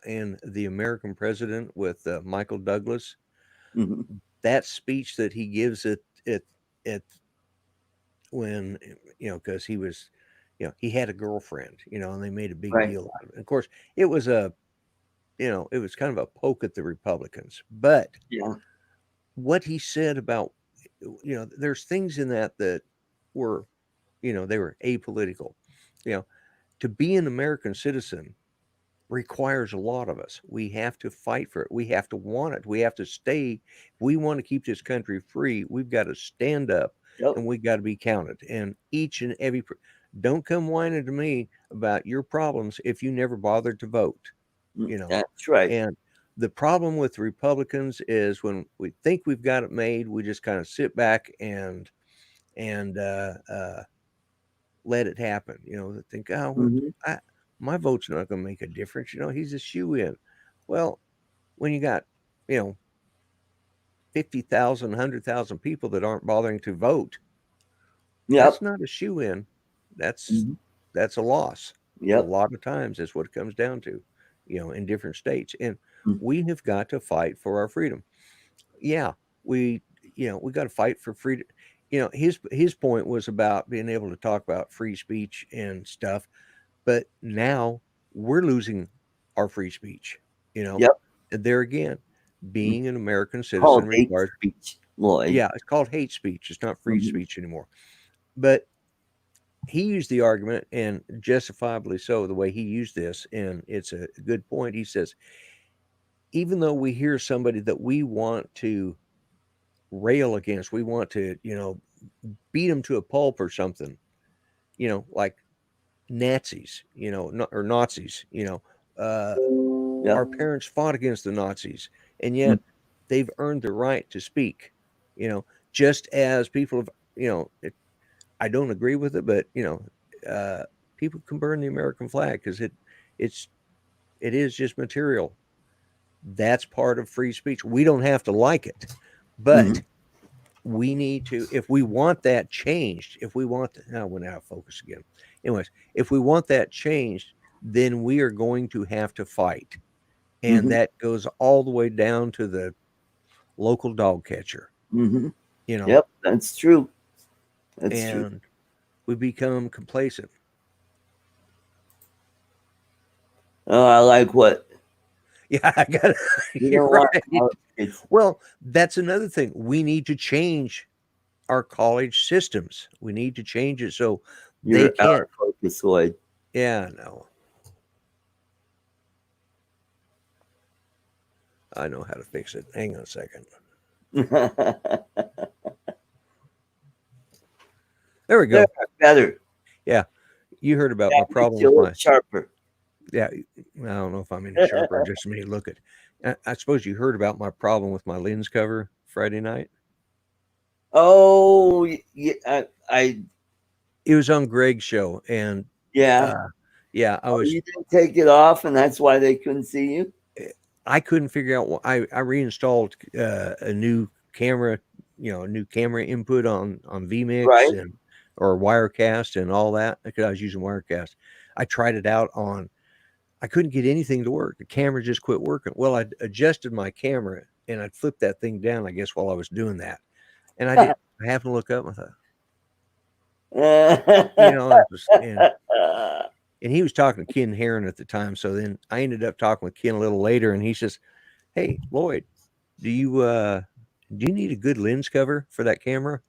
and the American president with Michael Douglas, Mhm. that speech that he gives at when because he was he had a girlfriend, and they made a big Right. deal out of it. Of course, it was a it was kind of a poke at the Republicans, but Yeah. what he said about there's things in that were they were apolitical. you know to be an American citizen requires a lot of us. We have to fight for it. We have to want it. We have to stay. If we want to keep this country free, we've got to stand up Yep. and we got to be counted. And each and every, don't come whining to me about your problems if you never bothered to vote, you know. That's right. And the problem with Republicans is when we think we've got it made, we just kind of sit back and let it happen. They think, oh, Hmm. I, my vote's not going to make a difference. He's a shoe in. Well, when you got, you know, 50,000, 100,000 people that aren't bothering to vote, that's Yep. not a shoe in. That's Hmm. that's a loss. A Yep. lot of times that's what it comes down to, in different states. And Mm. we have got to fight for our freedom. Yeah, we we got to fight for freedom. His point was about being able to talk about free speech and stuff. But now we're losing our free speech, you know. Yep. And there again, Mm. being an American citizen Called hate requires, speech, Lloyd. yeah, it's called hate speech. It's not free Hmm. speech anymore. But he used the argument, and justifiably so, the way he used this, and it's a good point. He says, even though we hear somebody that we want to rail against, we want to, beat them to a pulp or something, like Nazis, or Nazis, uh, Yep. our parents fought against the Nazis, and Mm. yet they've earned the right to speak. Just as people have, I don't agree with it, but uh, people can burn the American flag because it's it is just material. That's part of free speech. We don't have to like it, Hmm. but we need to, if we want that changed, if we want to, now I went out of focus again. Anyways, if we want that changed, then we are going to have to fight. And Hmm. that goes all the way down to the local dog catcher, Hmm. you know, Yep. That's true. That's true. and we become complacent. Oh, I like what Yeah, I got it. you You're know. What right. it's Well, that's another thing. We need to change our college systems. We need to change it so they you're out can't. of focus, Lloyd. Yeah, no. I know how to fix it. Hang on a second. They're There we go. better. Yeah, you heard about Yeah, my makes problem you a with little my. sharper. Yeah, I don't know if I'm any sharper. Just me look at. I suppose you heard about my problem with my lens cover Friday night. Oh, yeah, I It was on Greg's show, and yeah. uh, yeah, I Oh, was. you didn't take it off, and that's why they couldn't see you. I couldn't figure out. I reinstalled a new camera, a new camera input on vmix Right. and or wirecast and all that because I was using wirecast. I tried it out on. I couldn't get anything to work. The camera just quit working. Well, I adjusted my camera and I'd flipped that thing down, I guess, while I was doing that. And I did. I happened to look up and I thought, it was, and he was talking to Ken Heron at the time. So then I ended up talking with Ken a little later, and he says, "Hey, Lloyd, do you uh do you need a good lens cover for that camera?"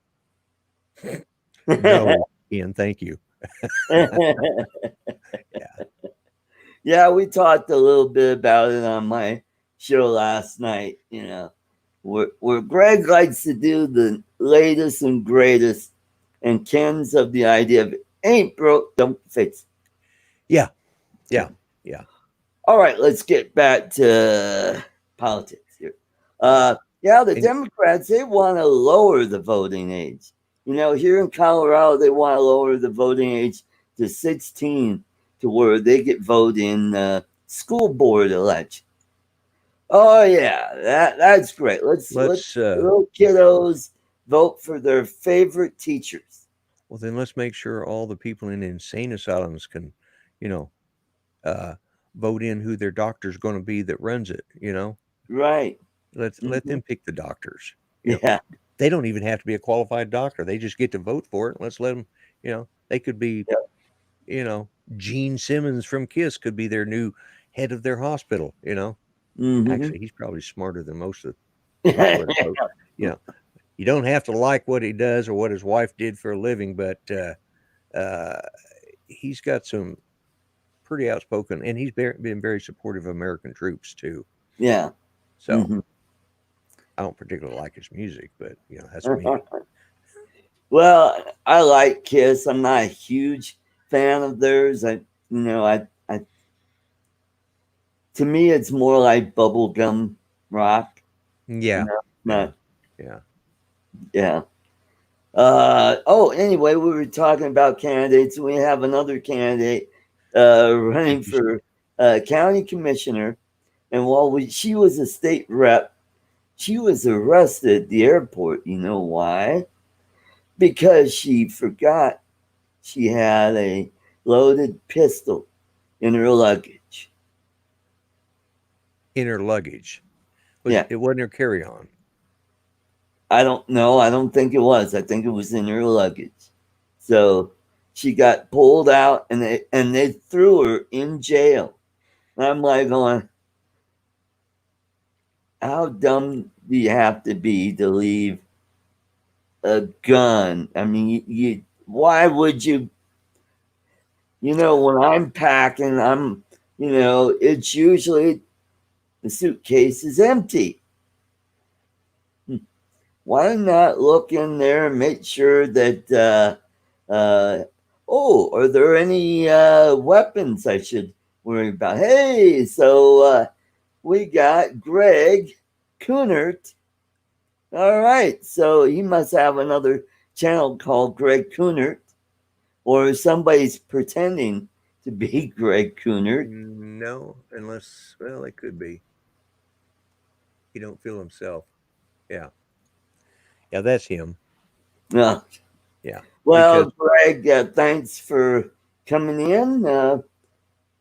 No, Ken, thank you. Yeah. Yeah, we talked a little bit about it on my show last night. Where Greg likes to do the latest and greatest, and Ken's of the idea of ain't broke, don't fix Yeah. it. Yeah. Yeah. All right, let's get back to politics here. Yeah, the And Democrats, they want to lower the voting age. Here in Colorado, they want to lower the voting age to 16 to where they get vote in school board election. Oh yeah, that's great. Let's let's little kiddos vote for their favorite teachers. well then let's make sure all the people in insane asylums can, you know, uh vote in who their doctor's going to be that runs it. Right. Let Hmm. them pick the doctors. You know, Yeah. they don't even have to be a qualified doctor. They just get to vote for it. Let's let them, they could be, Yeah. you know, Gene Simmons from Kiss could be their new head of their hospital. Hmm. Actually, he's probably smarter than most of the people that vote. You know, you don't have to like what he does or what his wife did for a living, but uh, he's got some pretty outspoken, and he's been very supportive of American troops too. Yeah. So Hmm. I don't particularly like his music, but that's me. Well, I like Kiss. I'm not a huge fan of theirs. I to me, it's more like bubblegum rock. You Yeah, know, yeah, not yeah. yeah. Oh, anyway, we were talking about candidates. We have another candidate Did running you? for county commissioner, and she was a state rep, she was arrested at the airport. You know why? Because she forgot she had a loaded pistol in her luggage. In her luggage. Yeah, It wasn't her carry on? I don't know. I don't think it was. I think it was in her luggage. So she got pulled out, and they threw her in jail. And I'm like going, how dumb do you have to be to leave a gun? I mean, why would you? When I'm packing, it's usually the suitcase is empty. Why not look in there and make sure that oh, are there any weapons I should worry about? Hey, so we got Greg Kunert. All right, so he must have another channel called Greg Kunert, or somebody's pretending to be Greg Kunert. No, unless, well, it could be. He don't feel himself. Yeah, yeah, that's him. Uh, Yeah, because well, Greg, thanks for coming in.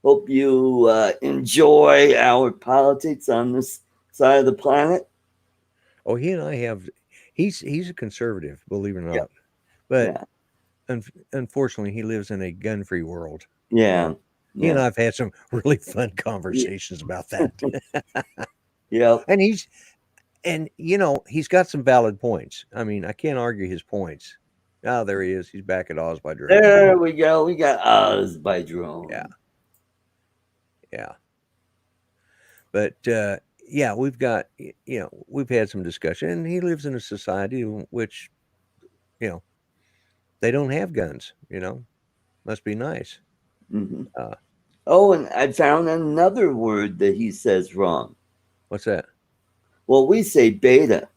Hope you enjoy our politics on this side of the planet. he and I have. He's a conservative, believe it or Yeah, not, but yeah, unfortunately, he lives in a gun-free world. You yeah, know, he and yeah, I've had some really fun conversations about that, yep. and he's got some valid points. I mean, I can't argue his points. Oh, there he is. He's back at Oz by drone. There we go. We got Oz by Yeah, drone. yeah. But yeah, we've had some discussion, and he lives in a society in which you know they don't have guns. Must be nice. Hmm. Uh, Oh, and I found another word that he says wrong. what's that? Well, we say beta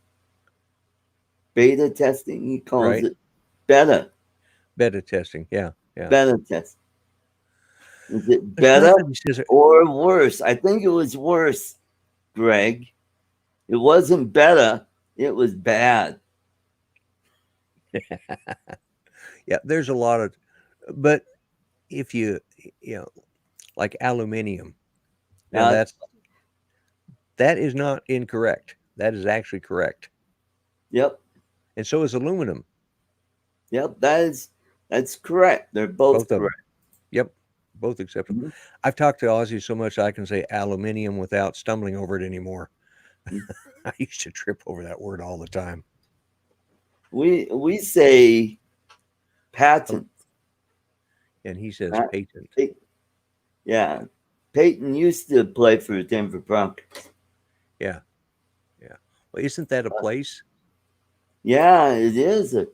testing. He calls Right? it beta, Beta testing. Yeah, yeah. beta test. Is it It's not beta that he says it. or worse? I think it was worse, Greg. It wasn't beta. It was bad. Yeah, there's a lot of, but if you know, like aluminium. Now Now, that is not incorrect. That is actually correct, yep, and so is aluminum. yep. That's correct. They're both Both of them. correct. Yep, both acceptable. Mhm. I've talked to Ozzy so much I can say aluminium without stumbling over it anymore. I used to trip over that word all the time. We say Oh, patent. and he says Not, patent. yeah, Peyton used to play for the Denver Broncos. Yeah, yeah. Well, isn't that a place? Yeah, it is a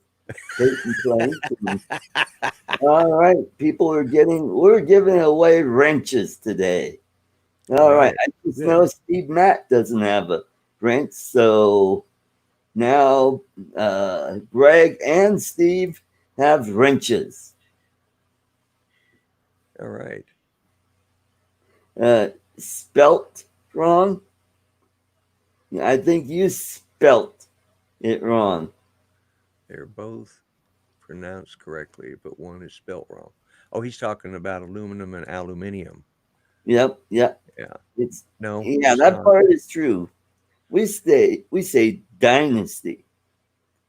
Peyton place. All right, people are we're giving away wrenches today. All All right, right. I just Good. know Steve Mack doesn't have a wrench, so now Greg and Steve have wrenches. All right. Uh, Spelt wrong. I think you spelt it wrong. They're both pronounced correctly, but one is spelt wrong. Oh, he's talking about aluminum and aluminium. Yep, yep. Yeah. It's No, yeah, it's that not. part is true. We say dynasty.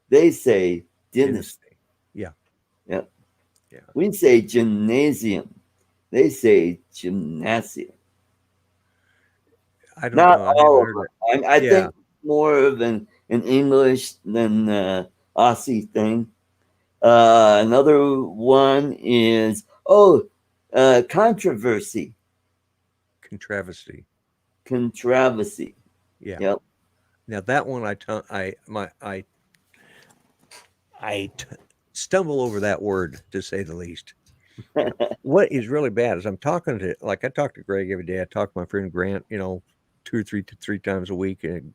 They say dynasty. Dynasty. Yeah. Yep. Yeah. We say gymnasium. They say gymnasium. I don't Not know. I haven't all of heard it. them. I Yeah. think more of an English than Aussie thing. Another one is controversy, Contravesty. controversy. Yeah. Yep. Now that one, I stumble over that word to say the least. What is really bad is I talk to Greg every day. I talk to my friend Grant, 2 or 3 times a week, and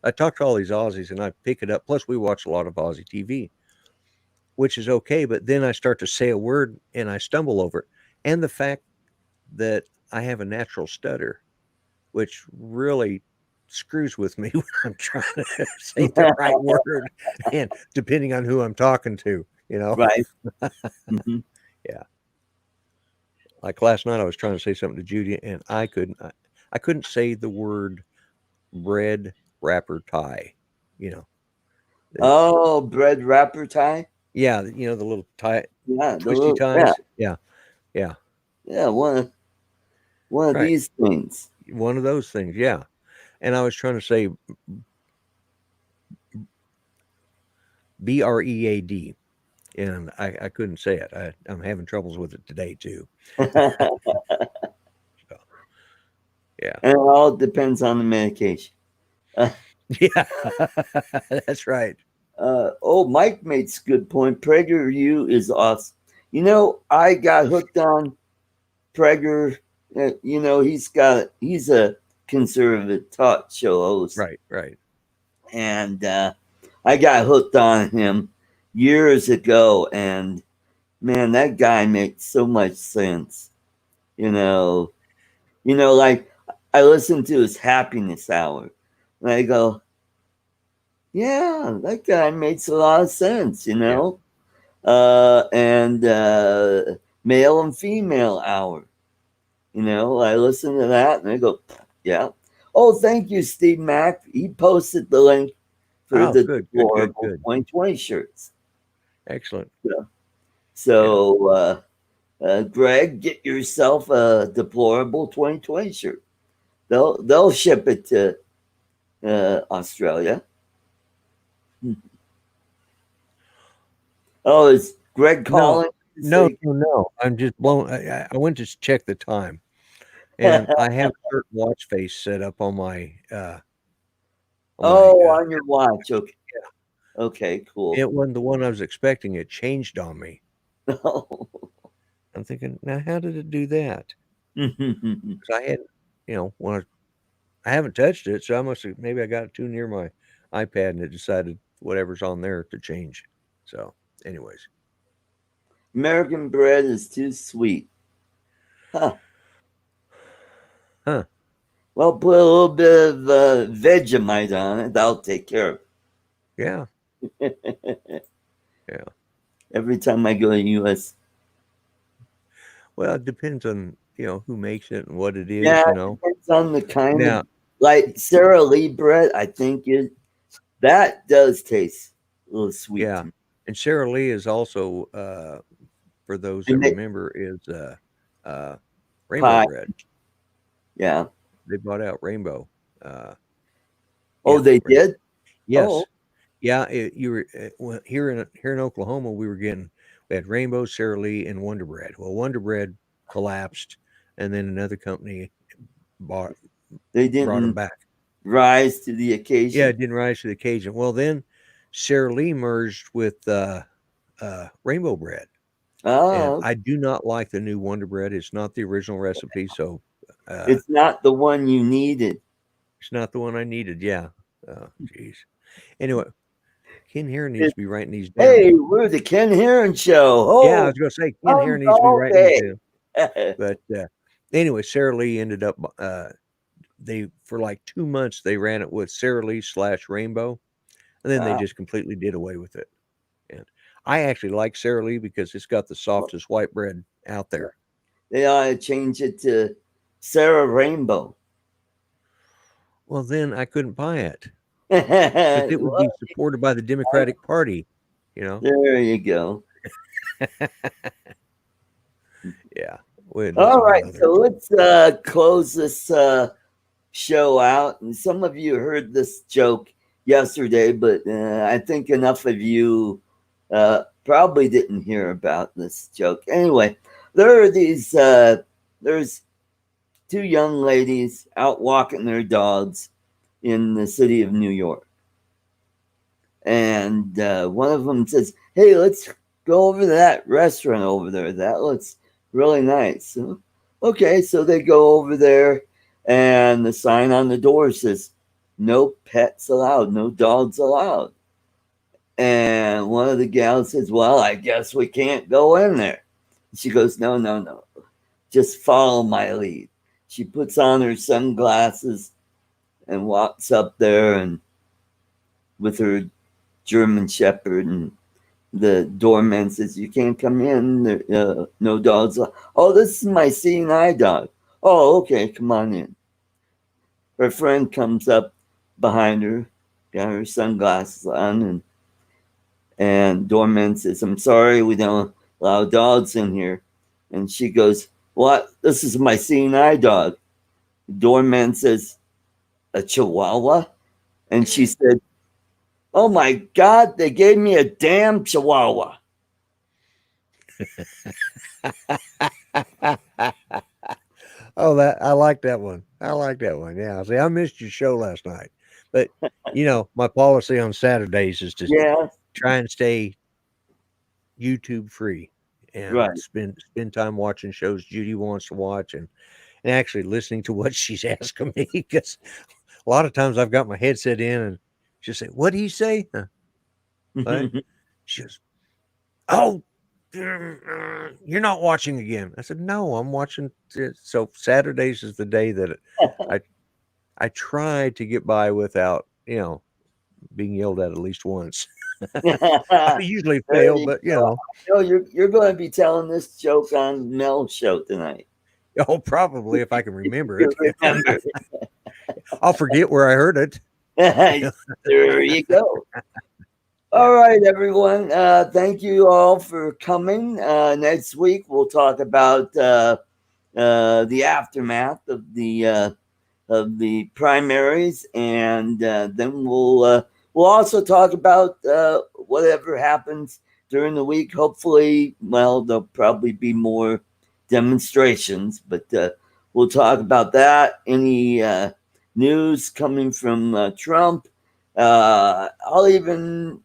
I talk to all these Aussies, and I pick it up. Plus, we watch a lot of Aussie TV, which is okay. But then I start to say a word and I stumble over it, and the fact that I have a natural stutter, which really screws with me when I'm trying to say the right word, and depending on who I'm talking to, Right. Hmm. yeah. Like last night, I was trying to say something to Judy, and I couldn't say the word bread wrapper tie. You know, the, Oh, bread wrapper tie. yeah, the little tie, Yeah, twisty yeah, ties. Yeah, yeah, yeah. One of right. these things. One of those things. Yeah, and I was trying to say bread, and I couldn't say it. I'm having troubles with it today too. And So yeah, it all depends on the medication. Uh, yeah, that's right. Mike makes a good point. PragerU is awesome. I got hooked on Prager. He's a conservative talk show host, Right, right. and I got hooked on him years ago. And man, that guy makes so much sense. You know, like I listen to his Happiness Hour, and I go, yeah, that guy makes a lot of sense. Yeah. And Male and Female Hour. I listen to that and I go, yeah. Oh, thank you, Steve Mack. He posted the link for Oh, the good, good, good, deplorable good. 2020 shirts. Excellent. So, Yeah. Greg, get yourself a deplorable 2020 shirt. They'll ship it to Australia. Oh, is Greg No, calling to no, say, no, no. I'm just blown. I went to check the time. and I have a certain watch face set up on my Oh, on your watch. Okay. Okay, cool. it wasn't the one I was expecting. It changed on me. I'm thinking, now how did it do that? Because I had, when I haven't touched it, so I must have maybe I got it too near my iPad and it decided whatever's on there to change. So, anyways, American bread is too sweet. Huh. huh? Well, put a little bit of Vegemite on it. That'll take care Yeah, of it. yeah. Every time I go to US. Well, it depends on who makes it and what it is. Yeah, it depends on the kind of Now, like Sara Lee bread. I think that does taste a little sweet yeah, to me. and Sara Lee is also for those They that make remember is uh, rainbow pie. bread. Yeah. They brought out rainbow. Uh, Oh, yeah, they rainbow. did. Oh, Yes, yeah. You were well, here in Oklahoma. We had Rainbow, Sara Lee, and Wonder Bread. Well, Wonder Bread collapsed, and then another company bought they brought them didn't back. rise to the Yeah, occasion. it didn't rise to the occasion. Well, then Sara Lee merged with Rainbow Bread, and Oh, I do not like the new Wonder Bread. It's not the original recipe, so uh, it's not the one you needed. it's not the one I needed. Yeah. Jeez. Anyway, Ken here needs It, to be writing these down. hey, we're the Ken Heron Show. Yeah, I Oh, was gonna say Ken here comes needs to be all writing these day. down. But anyway, Sara Lee ended up they for like 2 months they ran it with Sara Lee / Rainbow, and then they Ah, just completely did away with it. And I actually like Sara Lee because it's got the softest white bread out there. they ought to change it to Sarah Rainbow. Well, then I couldn't buy it because it would Well, be supported by the Democratic Party. You know? there you go. Yeah, we need All some right, other. so let's close this show out. And some of you heard this joke yesterday, but I think enough of you probably didn't hear about this joke. Anyway, there are there's two young ladies out walking their dogs in the city of New York. And one of them says, "Hey, let's go over to that restaurant over there. That looks really nice." So, okay, so they go over there, and the sign on the door says, "No pets allowed, no dogs allowed." And one of the gals says, "Well, I guess we can't go in there." She goes, "No, no, no. Just follow my lead." She puts on her sunglasses and walks up there and with her German Shepherd, and the doorman says, "You can't come in. No dogs." "Oh, this is my seeing eye dog." "Oh, okay, come on in." Her friend comes up behind her, got her sunglasses on, and doorman says, "I'm sorry, we don't allow dogs in here." And she goes, "What? This is my seeing eye dog." The doorman says, "A Chihuahua?" And she said, "Oh my God, they gave me a damn Chihuahua." Oh, that I like that one. I like that one. Yeah. See, I missed your show last night, but my policy on Saturdays is to Yeah, try and stay YouTube free and right. spend time watching shows Judy wants to watch and actually listening to what she's asking me because a lot of times I've got my headset in and she'll say, "What did he say?" Huh, what? She goes, "Oh, you're not watching again." I said, "No, I'm watching." So Saturdays is the day that I I try to get by without being yelled at least once. I There usually fail, you but go. I know you're going to be telling this joke on Mel's show tonight. oh, probably if I can remember You it, remember. I'll forget where I heard it. There you go. All Yeah. right, everyone. Thank you all for coming. Next week, we'll talk about the aftermath of the primaries, and then we'll also talk about whatever happens during the week. Hopefully, well, there'll probably be more demonstrations, but We'll talk about that. Any news coming from Trump. I'll even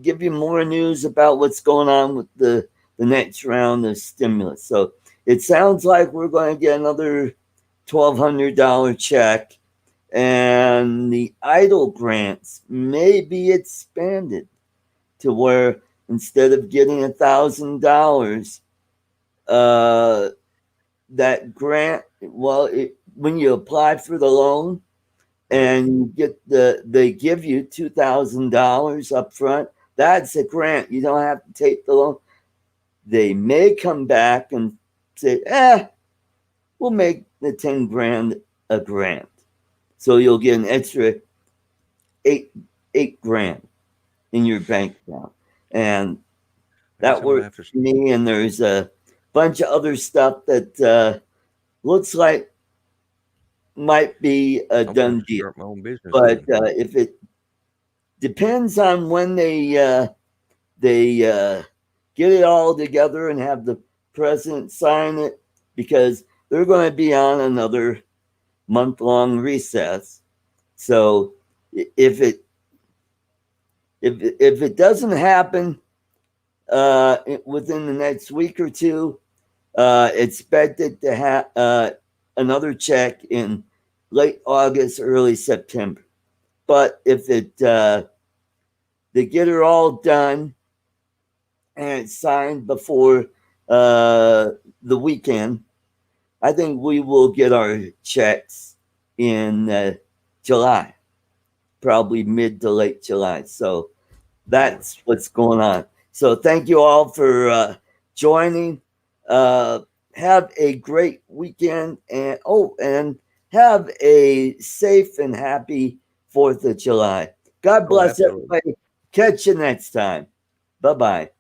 give you more news about what's going on with the next round of stimulus. So it sounds like we're going to get another $1,200 check, and the idle grants may be expanded to where instead of getting $1,000, uh, that grant, when you apply for the loan Right. and you get they give you $2,000 up front. That's a grant. You don't have to take the loan. They may come back and say, we'll make the 10 grand a grant. So you'll get an extra eight eight grand in your bank account. And I guess that I'm gonna works have to. for me. And there's a bunch of other stuff that looks like might be a I'm gonna have done to deal. start my own business But then. if it depends on when they get it all together and have the president sign it, because they're going to be on another month-long recess. So if it if it doesn't happen within the next week or two, expected to have another check in late August, early September. But if they get it all done and it's signed before the weekend, I think we will get our checks in July, probably mid to late July. So that's what's going on. So thank you all for joining. Uh, have a great weekend, and have a safe and happy 4th of July. God Oh, bless absolutely. everybody. Catch you next time. Bye bye.